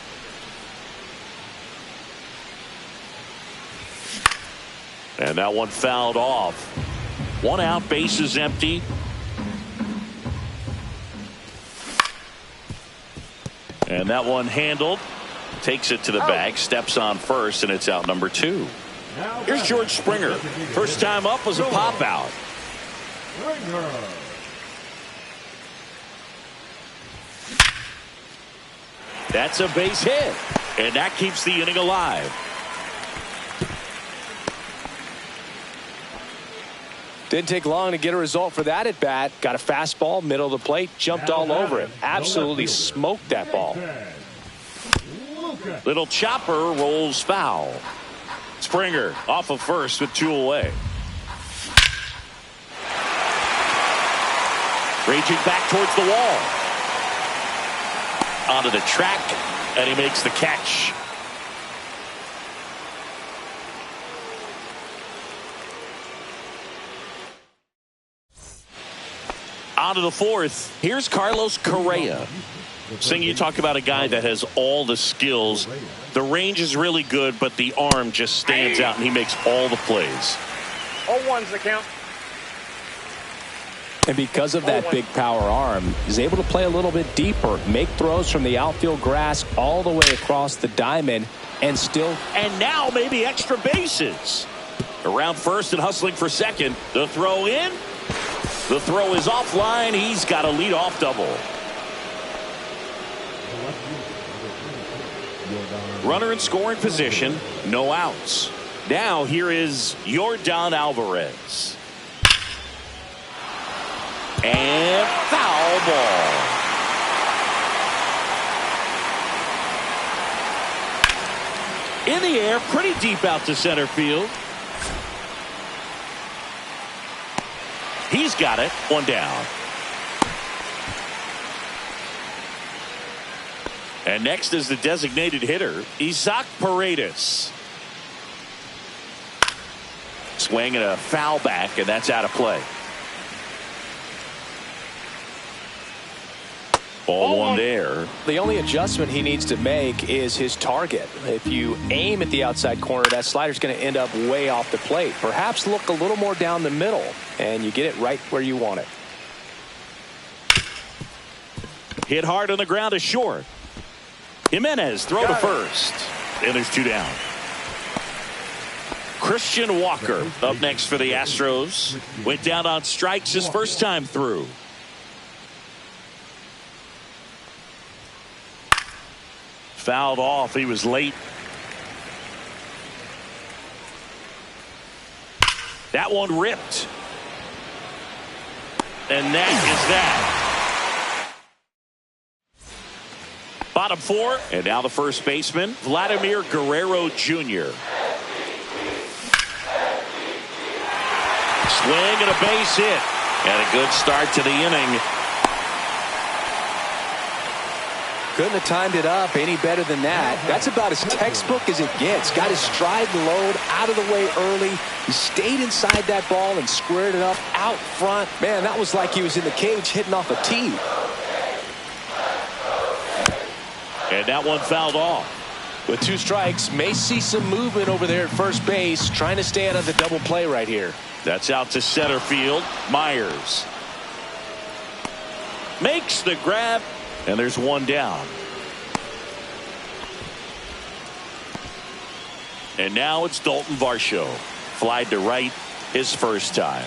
And that one fouled off. 1 out, bases empty. And that one handled. Takes it to the bag, steps on first, and it's out number 2. Here's George Springer. First time up was a pop out. That's a base hit, and that keeps the inning alive. Didn't take long to get a result for that at bat. Got a fastball, middle of the plate, jumped all over it. Absolutely smoked that ball. Little chopper rolls foul. Springer off of first with 2 away. Raging back towards the wall. Onto the track, and he makes the catch. On to the fourth. Here's Carlos Correa. Sing, you talk about a guy that has all the skills. The range is really good, but the arm just stands out, and he makes all the plays. 0-1's the count. And because of that big power arm, he's able to play a little bit deeper, make throws from the outfield grass all the way across the diamond, and still. And now maybe extra bases. Around first and hustling for second. The throw in. The throw is offline. He's got a leadoff double. Runner in scoring position. No outs. Now here is Yordan Alvarez. And foul ball. In the air, pretty deep out to center field. He's got it. 1 down. And next is the designated hitter, Isaac Paredes. Swing and a foul back, and that's out of play. Ball 1 there. The only adjustment he needs to make is his target. If you aim at the outside corner, that slider's going to end up way off the plate. Perhaps look a little more down the middle, and you get it right where you want it. Hit hard on the ground is short. Jimenez throw to first. And there's 2 down. Christian Walker up next for the Astros. Went down on strikes his first time through. Fouled off. He was late. That one ripped. And that is that. Bottom 4. And now the first baseman, Vladimir Guerrero Jr. Swing and a base hit. And a good start to the inning. Couldn't have timed it up any better than that. That's about as textbook as it gets. Got his stride load out of the way early. He stayed inside that ball and squared it up out front. Man, that was like he was in the cage hitting off a tee. And that one fouled off. With 2 strikes, may see some movement over there at first base, trying to stay out of the double play right here. That's out to center field. Myers makes the grab, and there's 1 down. And now it's Dalton Varsho. Flied to right his first time.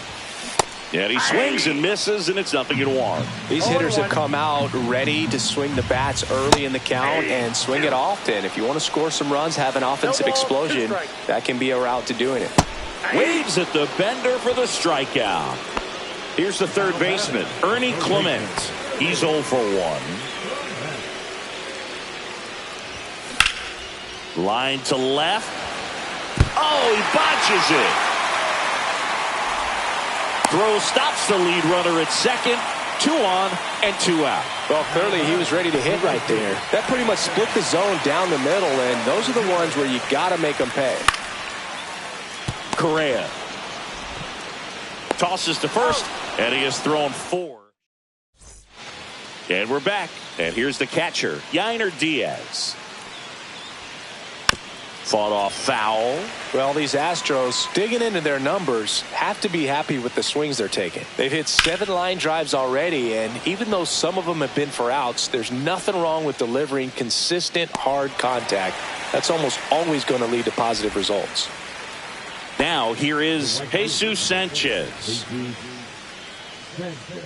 And he swings and misses, and it's 0-1. These hitters have come out ready to swing the bats early in the count and swing it often. If you want to score some runs, have an offensive explosion, that can be a route to doing it. Waves at the bender for the strikeout. Here's the third baseman, Ernie Clement. He's 0 for 1. Line to left. Oh, he botches it. Throw stops the lead runner at second. 2 on and 2 out. Well, clearly he was ready to hit right there. That pretty much split the zone down the middle, and those are the ones where you got to make them pay. Correa tosses to first, and he has thrown 4. And we're back. And here's the catcher, Yainer Diaz. Fought off foul. Well, these Astros, digging into their numbers, have to be happy with the swings they're taking. They've hit 7 line drives already, and even though some of them have been for outs, there's nothing wrong with delivering consistent, hard contact. That's almost always going to lead to positive results. Now here is Jesus Sanchez. Jesus Sanchez.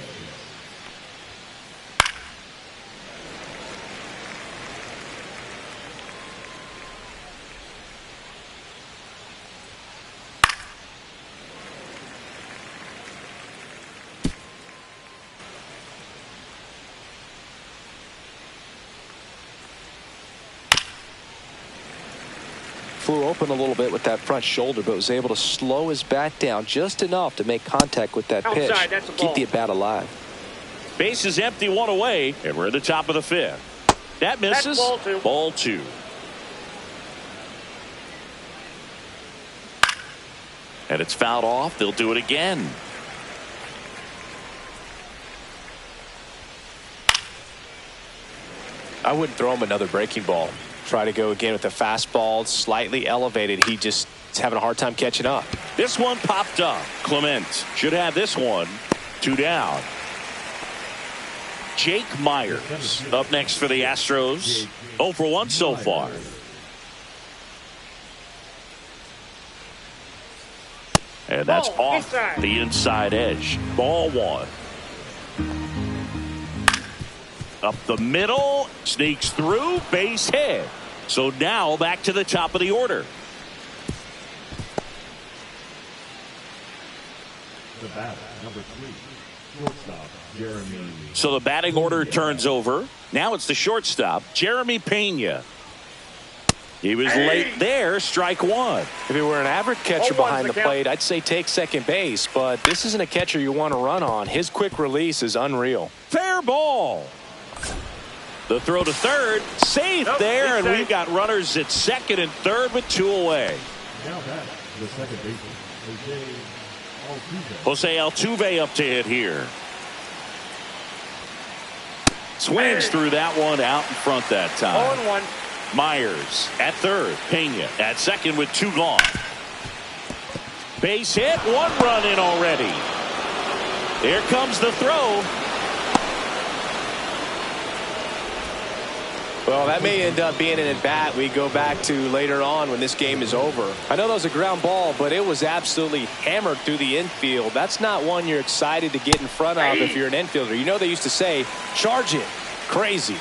Flew open a little bit with that front shoulder, but was able to slow his bat down just enough to make contact with that pitch. Outside, that's a Keep ball. the at-bat alive. Base is empty, one away, and we're at the top of the fifth. That misses. That's ball two. Ball two. And it's fouled off. They'll do it again. I wouldn't throw him another breaking ball. Try to go again with the fastball, slightly elevated. He just is having a hard time catching up. This one popped up. Clement should have this one. 2 down. Jake Myers up next for the Astros. 0 for 1 so far. And that's Ball, off inside. the inside edge. Ball 1. Up the middle, sneaks through, base hit. So now back to the top of the order. The batter, number 3, shortstop, Jeremy. So the batting order turns over. Now it's the shortstop, Jeremy Pena. He was late there, strike 1. If he were an average catcher 0-1's behind the the count. plate, I'd say take second base, but this isn't a catcher you want to run on. His quick release is unreal. Fair ball. The throw to third, safe Nope, there, he's and safe. we've got runners at second and third with 2 away. Now back, the second baseman, Jose Jose Altuve. Altuve up to hit here. Swings through that one out in front that time. 0-1. Myers at third, Pena at second with 2 gone. Base hit, 1 run in already. Here comes the throw. Well, that may end up being an at-bat we go back to later on when this game is over. I know that was a ground ball, but it was absolutely hammered through the infield. That's not one you're excited to get in front of if you're an infielder. You know they used to say, charge it. Crazy.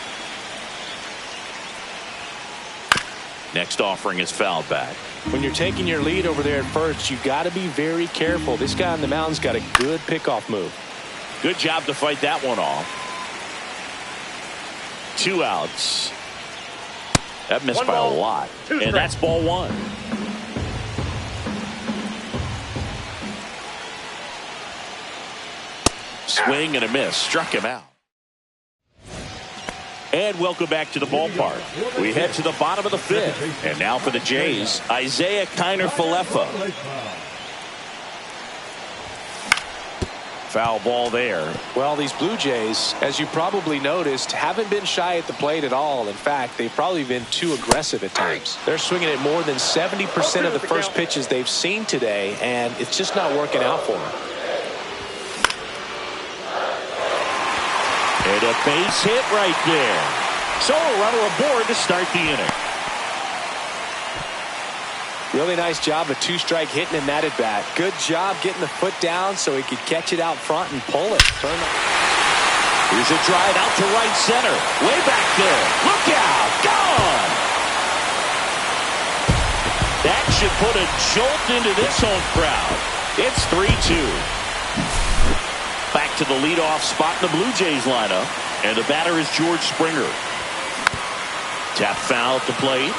Next offering is fouled back. When you're taking your lead over there at first, you got to be very careful. This guy on the mound's got a good pickoff move. Good job to fight that one off. 2 outs. That missed 1 by a ball, lot. 2 And strikes. that's ball 1. Swing and a miss. Struck him out. And welcome back to the ballpark. We head to the bottom of the 5th. And now for the Jays, Isaiah Kiner-Falefa. Foul ball there. Well, these Blue Jays, as you probably noticed, haven't been shy at the plate at all. In fact, they've probably been too aggressive at times. They're swinging at more than 70% of the first pitches they've seen today, and it's just not working out for them. And a base hit right there. So a runner aboard to start the inning. Really nice job of 2-strike hitting in that at bat. Good job getting the foot down so he could catch it out front and pull it. Here's a drive out to right center. Way back there. Look out. Gone. That should put a jolt into this home crowd. It's 3-2. Back to the leadoff spot in the Blue Jays lineup. And the batter is George Springer. Tap foul at the plate.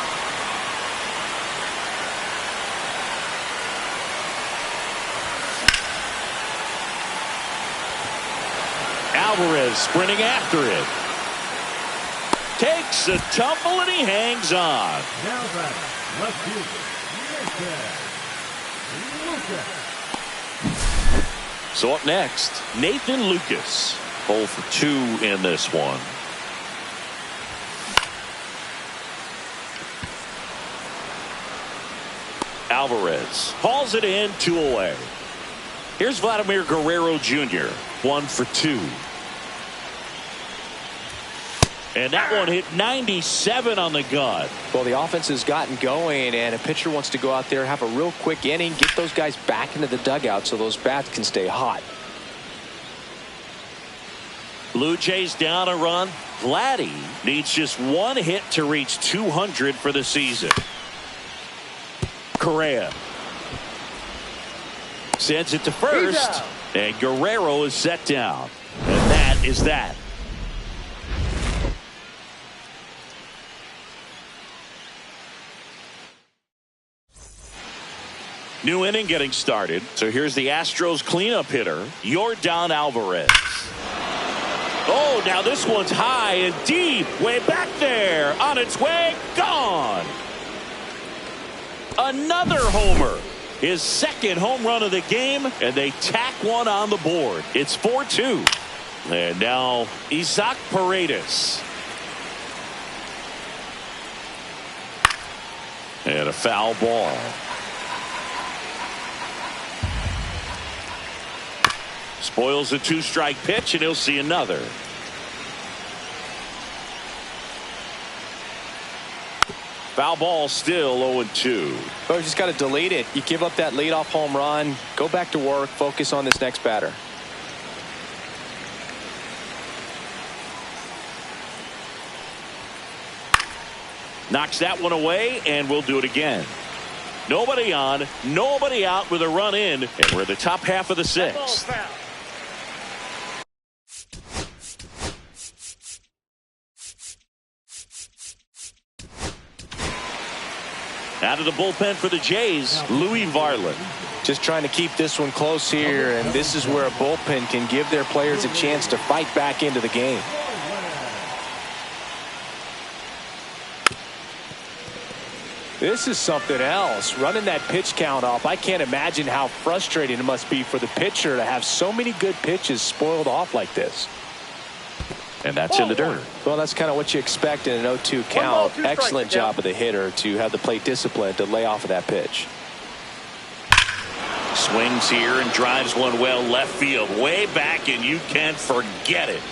Alvarez sprinting after it. Takes a tumble and he hangs on. Now back, left fielder, Lucas. So up next, Nathan Lucas. 0 for 2 in this one. Alvarez hauls it in, 2 away. Here's Vladimir Guerrero Jr. 1 for 2. And that one hit 97 on the gun. Well, the offense has gotten going, and a pitcher wants to go out there, have a real quick inning, get those guys back into the dugout so those bats can stay hot. Blue Jays down a run. Vladdy needs just one hit to reach 200 for the season. Correa sends it to first, and Guerrero is set down. And that is that. New inning getting started. So here's the Astros cleanup hitter, Yordan Alvarez. Oh, now this one's high and deep, way back there, on its way, gone. Another homer, his second home run of the game, and they tack one on the board. It's 4-2. And now Isaac Paredes. And a foul ball. Spoils a two-strike pitch, and he'll see another. Foul ball, still 0-2. Well, you just got to delete it. You give up that leadoff home run, go back to work, focus on this next batter. Knocks that one away, and we'll do it again. Nobody on, nobody out with a run in, and we're in the top half of the sixth. Out of the bullpen for the Jays, Louis Varland. Just trying to keep this one close here, and this is where a bullpen can give their players a chance to fight back into the game. This is something else. Running that pitch count up, I can't imagine how frustrating it must be for the pitcher to have so many good pitches spoiled off like this. And that's in the dirt. Well, that's kind of what you expect in an 0-2 count. Excellent job of the hitter to have the plate discipline to lay off of that pitch. Swings here and drives one well left field, way back, and you can't forget it.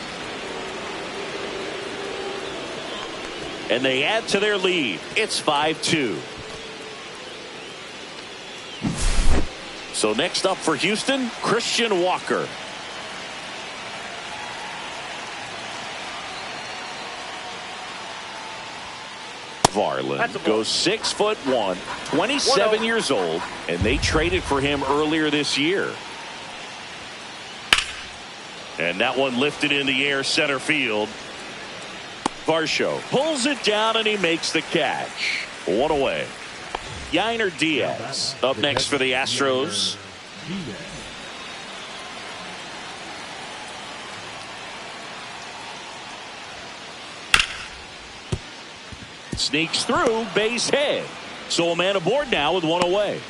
And they add to their lead. It's 5-2. So next up for Houston, Christian Walker. Varland goes 6'1", 27 years old, and they traded for him earlier this year. And that one lifted in the air center field. Varsho pulls it down, and he makes the catch. One away. Yainer Diaz up next for the Astros. Sneaks through, base hit. So a man aboard now with one away.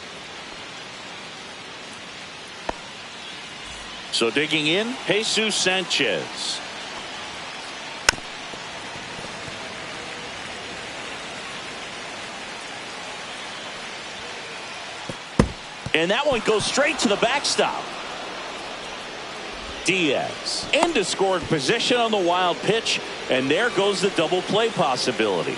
So digging in, Jesus Sanchez. And that one goes straight to the backstop. Diaz into scoring position on the wild pitch, and there goes the double play possibility.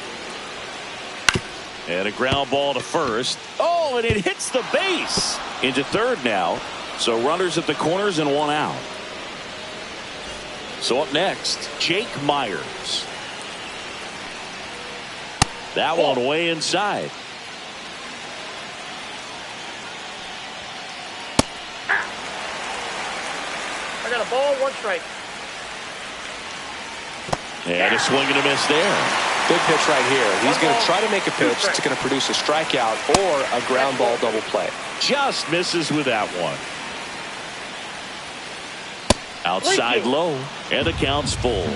And a ground ball to first. Oh, and it hits the base. Into third now. So runners at the corners and one out. So up next, Jake Myers. That one way inside. I got a ball, one strike. And a swing and a miss there. Good pitch right here. He's going to try to make a pitch that's going to produce a strikeout or a ground ball double play. Just misses with that one. Outside low, and the count's full.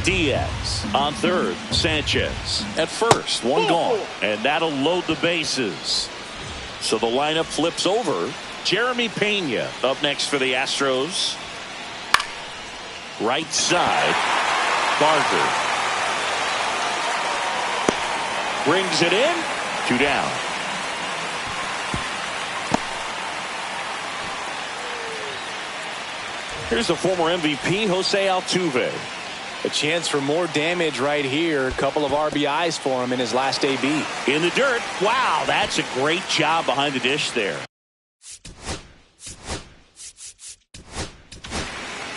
Diaz on third, Sanchez at first, one gone, and that'll load the bases. So the lineup flips over. Jeremy Pena up next for the Astros. Right side, Barker. Brings it in. 2 down. Here's the former MVP, Jose Altuve. A chance for more damage right here. A couple of RBIs for him in his last AB. In the dirt. Wow, that's a great job behind the dish there.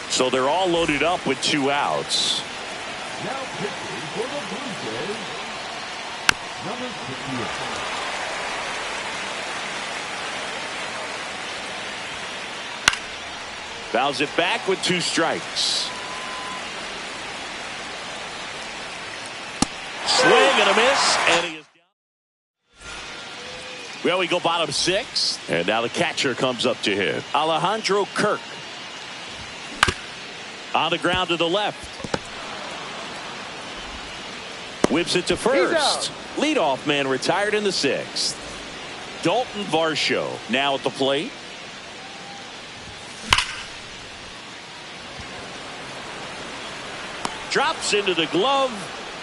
So they're all loaded up with 2 outs. Now pitching for the Blue Jays, number 58. Fouls it back with 2 strikes. Swing and a miss, and he is down. Well, we go bottom 6, and now the catcher comes up to hit. Alejandro Kirk. On the ground to the left. Whips it to first. Leadoff man retired in the 6th. Dalton Varsho now at the plate. Drops into the glove,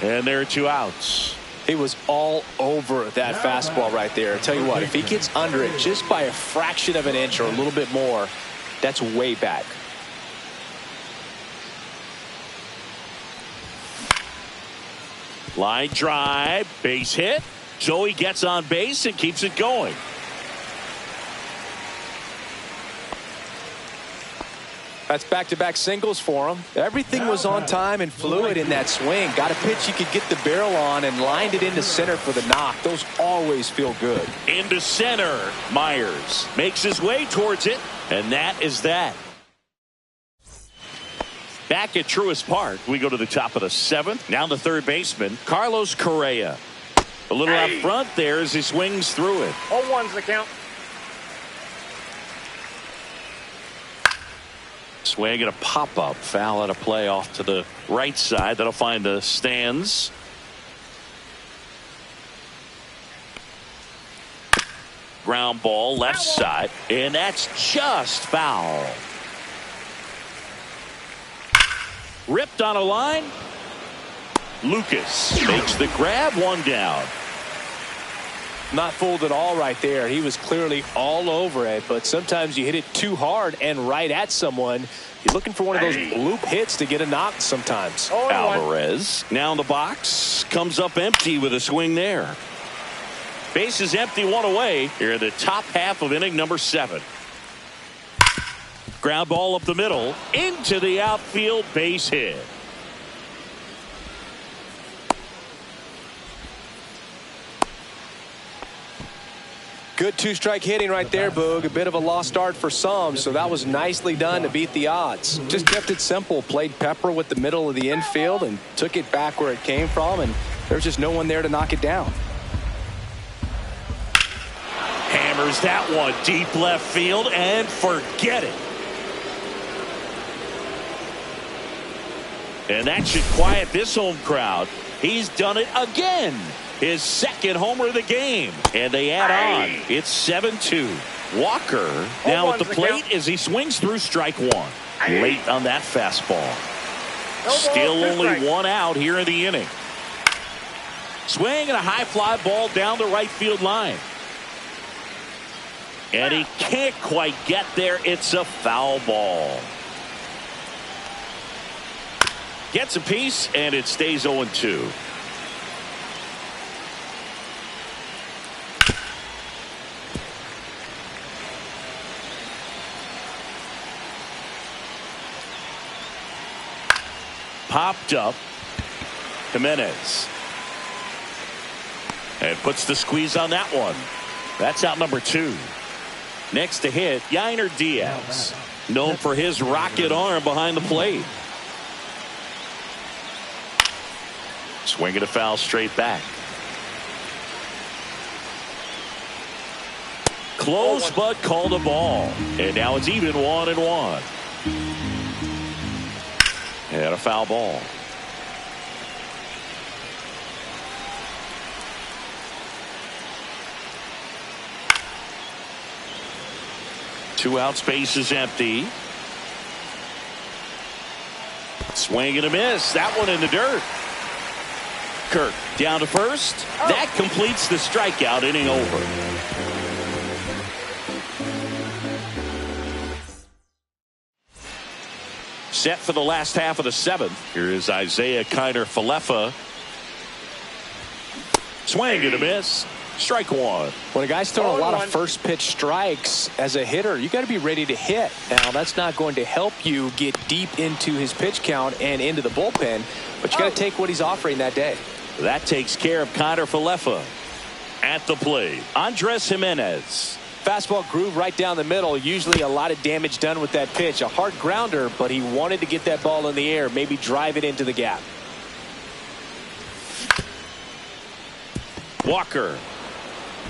and there are 2 outs. He was all over that fastball right there. I tell you what, if he gets under it just by a fraction of an inch or a little bit more, that's way back. Line drive, base hit. Joey gets on base and keeps it going. That's back-to-back singles for him. Everything was on time and fluid in that swing. Got a pitch he could get the barrel on and lined it into center for the knock. Those always feel good. Into center. Myers makes his way towards it, and that is that. Back at Truist Park, we go to the top of the 7th. Now the third baseman, Carlos Correa. A little out front there as he swings through it. 0-1's the count. Swing and a pop-up. Foul out of play off to the right side. That'll find the stands. Ground ball left side, and that's just foul. Ripped on a line. Lucas makes the grab, 1 down. Not fooled at all right there. He was clearly all over it, but sometimes you hit it too hard and right at someone. He's looking for one of those bloop hits to get a knock sometimes. Alvarez now in the box, comes up empty with a swing there. Base is empty, 1 away here in the top half of inning number 7. Ground ball up the middle into the outfield, base hit. Good 2-strike hitting right there, Boog. A bit of a lost start for some, so that was nicely done to beat the odds. Just kept it simple, played pepper with the middle of the infield and took it back where it came from, and there's just no one there to knock it down. Hammers that one deep left field and forget it. And that should quiet this home crowd. He's done it again. His 2nd homer of the game. And they add on. It's 7-2. Walker now at the plate as he swings through strike 1. Late on that fastball. Still only 1 out here in the inning. Swing and a high fly ball down the right field line. And he can't quite get there. It's a foul ball. Gets a piece, and it stays 0-2. Popped up. Jimenez. And puts the squeeze on that one. That's out number 2. Next to hit, Yainer Diaz. Known for his rocket arm behind the plate. Swinging a foul straight back. Close, but called a ball. And now it's even 1-1. And a foul ball. Two out, space is empty. Swing and a miss. That one in the dirt. Kirk down to first. That completes the strikeout. Inning over. Set for the last half of the seventh. Here is Isaiah Kiner-Falefa. Swing and a miss. Strike one. When a guy's throwing a lot of first pitch strikes as a hitter, you got to be ready to hit. Now, that's not going to help you get deep into his pitch count and into the bullpen, but you got to take what he's offering that day. That takes care of Kiner-Falefa. At the plate, Andres Jimenez. Fastball groove right down the middle. Usually a lot of damage done with that pitch. A hard grounder, but he wanted to get that ball in the air, maybe drive it into the gap. Walker.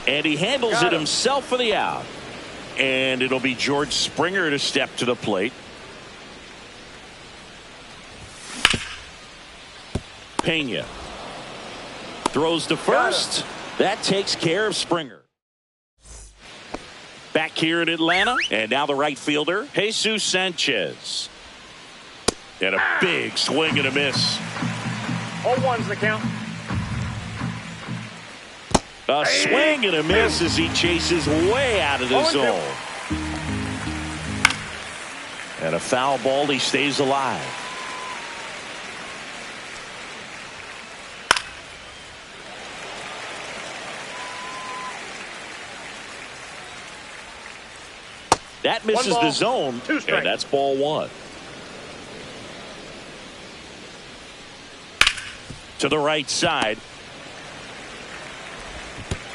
And he handles it himself for the out. And it'll be George Springer to step to the plate. Pena. Throws to first. That takes care of Springer. Back here in Atlanta. And now the right fielder, Jesus Sanchez. And a big swing and a miss. 0-1's the count. A swing and a miss as he chases way out of the zone. And a foul ball. He stays alive. That misses the zone, and that's ball one. To the right side.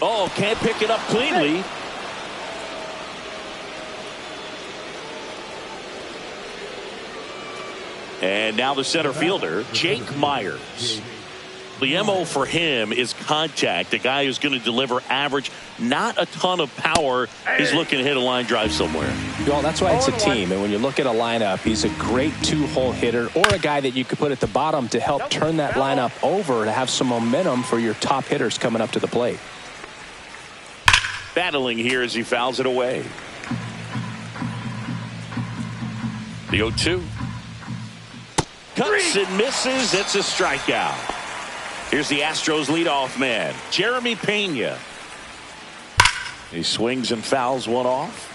Oh, can't pick it up cleanly. And now the center fielder, Jake Myers. The MO for him is contact. A guy who's going to deliver average, not a ton of power. He's looking to hit a line drive somewhere. Well, that's why it's a team. And when you look at a lineup, he's a great two-hole hitter or a guy that you could put at the bottom to help turn that lineup over to have some momentum for your top hitters coming up to the plate. Battling here as he fouls it away. The 0-2. Cuts and misses. It's a strikeout. Here's the Astros leadoff man, Jeremy Pena. He swings and fouls one off.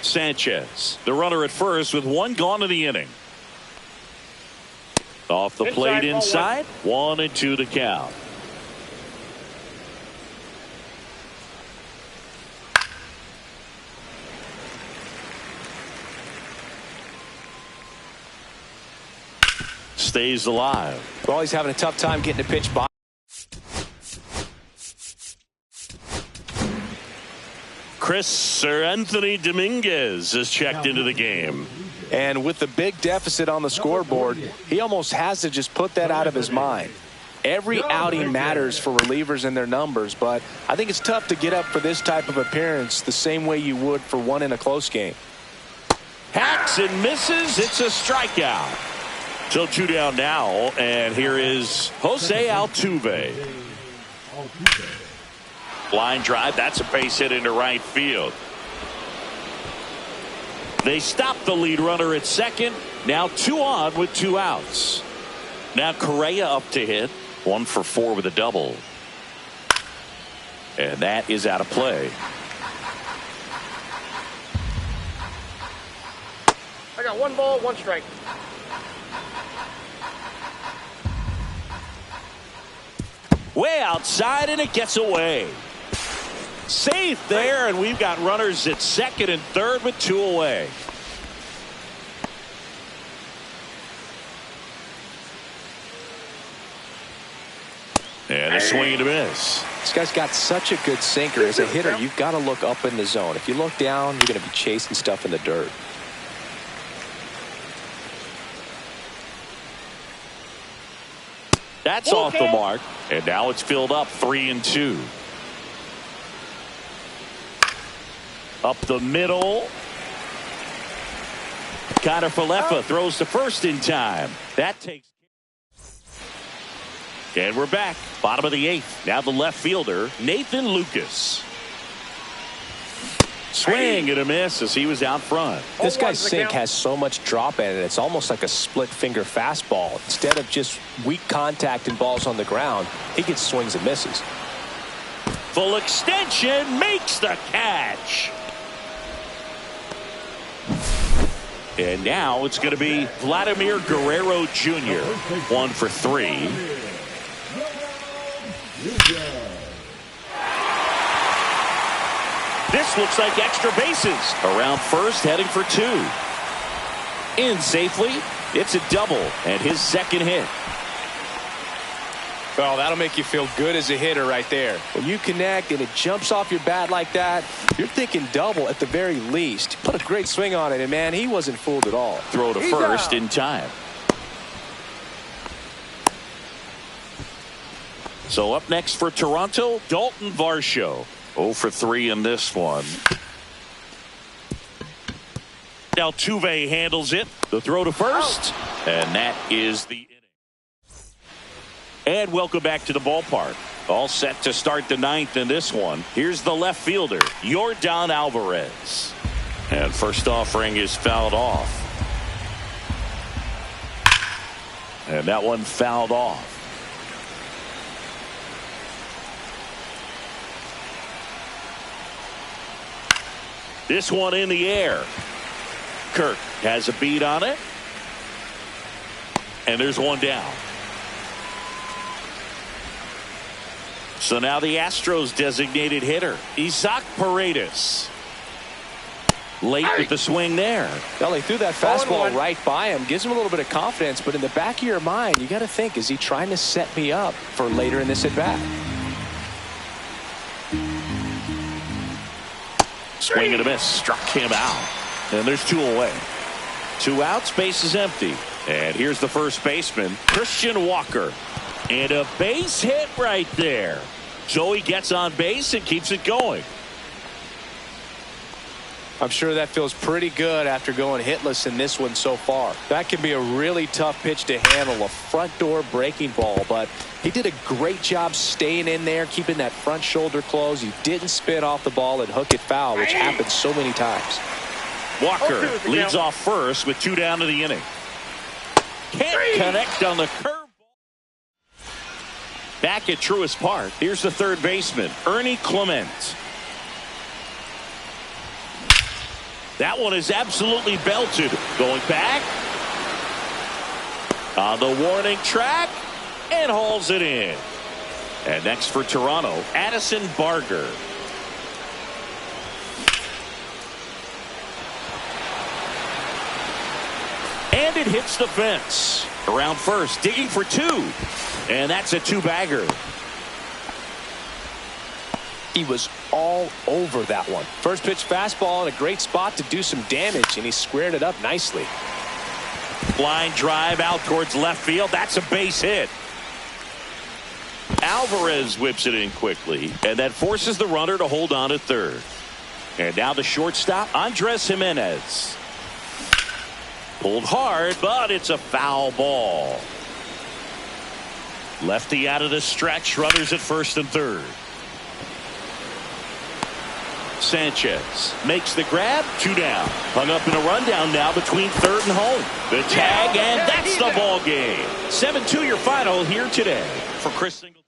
Sanchez, the runner at first with one gone in the inning. Off the plate inside, 1-2 to count. Stays alive. Well, he's having a tough time getting the pitch by. Anthony Dominguez is checked into the game. And with the big deficit on the scoreboard, he almost has to just put that out of his mind. Every outing matters for relievers and their numbers, but I think it's tough to get up for this type of appearance the same way you would for one in a close game. Hacks and misses. It's a strikeout. So 2 down now, and here is Jose Altuve. Line drive. That's a base hit into right field. They stop the lead runner at second. Now 2 on with 2 outs. Now Correa up to hit. 1 for 4 with a double. And that is out of play. I got 1 ball, 1 strike. Way outside, and it gets away. Safe there, and we've got runners at second and third with 2 away. And a swing and a miss. This guy's got such a good sinker. As a hitter, you've got to look up in the zone. If you look down, you're going to be chasing stuff in the dirt. That's off the mark, and now it's filled up 3-2. Up the middle. Kiner-Falefa throws to first in time. That takes. And we're back. Bottom of the 8th. Now the left fielder, Nathan Lucas. Swing and a miss as he was out front. This guy's sink has so much drop in it. It's almost like a split finger fastball. Instead of just weak contact and balls on the ground, he gets swings and misses. Full extension, makes the catch. And now it's going to be Vladimir Guerrero Jr. 1 for 3. This looks like extra bases. Around first, heading for 2. In safely, it's a double and his second hit. Well, that'll make you feel good as a hitter right there. When you connect and it jumps off your bat like that, you're thinking double at the very least. Put a great swing on it, and man, he wasn't fooled at all. Throw to first in time. So up next for Toronto, Dalton Varsho. 0 for 3 in this one. Altuve handles it. The throw to first. And that is the inning. And welcome back to the ballpark. All set to start the 9th in this one. Here's the left fielder, Yordan Alvarez. And first offering is fouled off. And that one fouled off. This one in the air. Kirk has a beat on it. And there's one down. So now the Astros designated hitter, Isaac Paredes. Late with the swing there. Well, he threw that fastball right by him. Gives him a little bit of confidence, but in the back of your mind, you got to think, is he trying to set me up for later in this at bat? Swing and a miss. Struck him out. And there's 2 away. 2 outs, base is empty. And here's the first baseman, Christian Walker. And a base hit right there. So he gets on base and keeps it going. I'm sure that feels pretty good after going hitless in this one so far. That can be a really tough pitch to handle, a front door breaking ball, but he did a great job staying in there, keeping that front shoulder closed. He didn't spin off the ball and hook it foul, which happens so many times. Walker leads off first with 2 down to the inning. Can't connect on the curve. Back at Truist Park, here's the third baseman, Ernie Clement. That one is absolutely belted. Going back. On the warning track. And hauls it in. And next for Toronto, Addison Barger. And it hits the fence. Around first, digging for 2. And that's a 2-bagger. He was all over that one. First pitch fastball in a great spot to do some damage, and he squared it up nicely. Line drive out towards left field. That's a base hit. Alvarez whips it in quickly, and that forces the runner to hold on at third. And now the shortstop, Andres Jimenez. Pulled hard, but it's a foul ball. Lefty out of the stretch, runners at first and third. Sanchez makes the grab, 2 down. Hung up in a rundown now between third and home. The tag, and that's the ball game. 7-2 your final here today for Chris Singleton.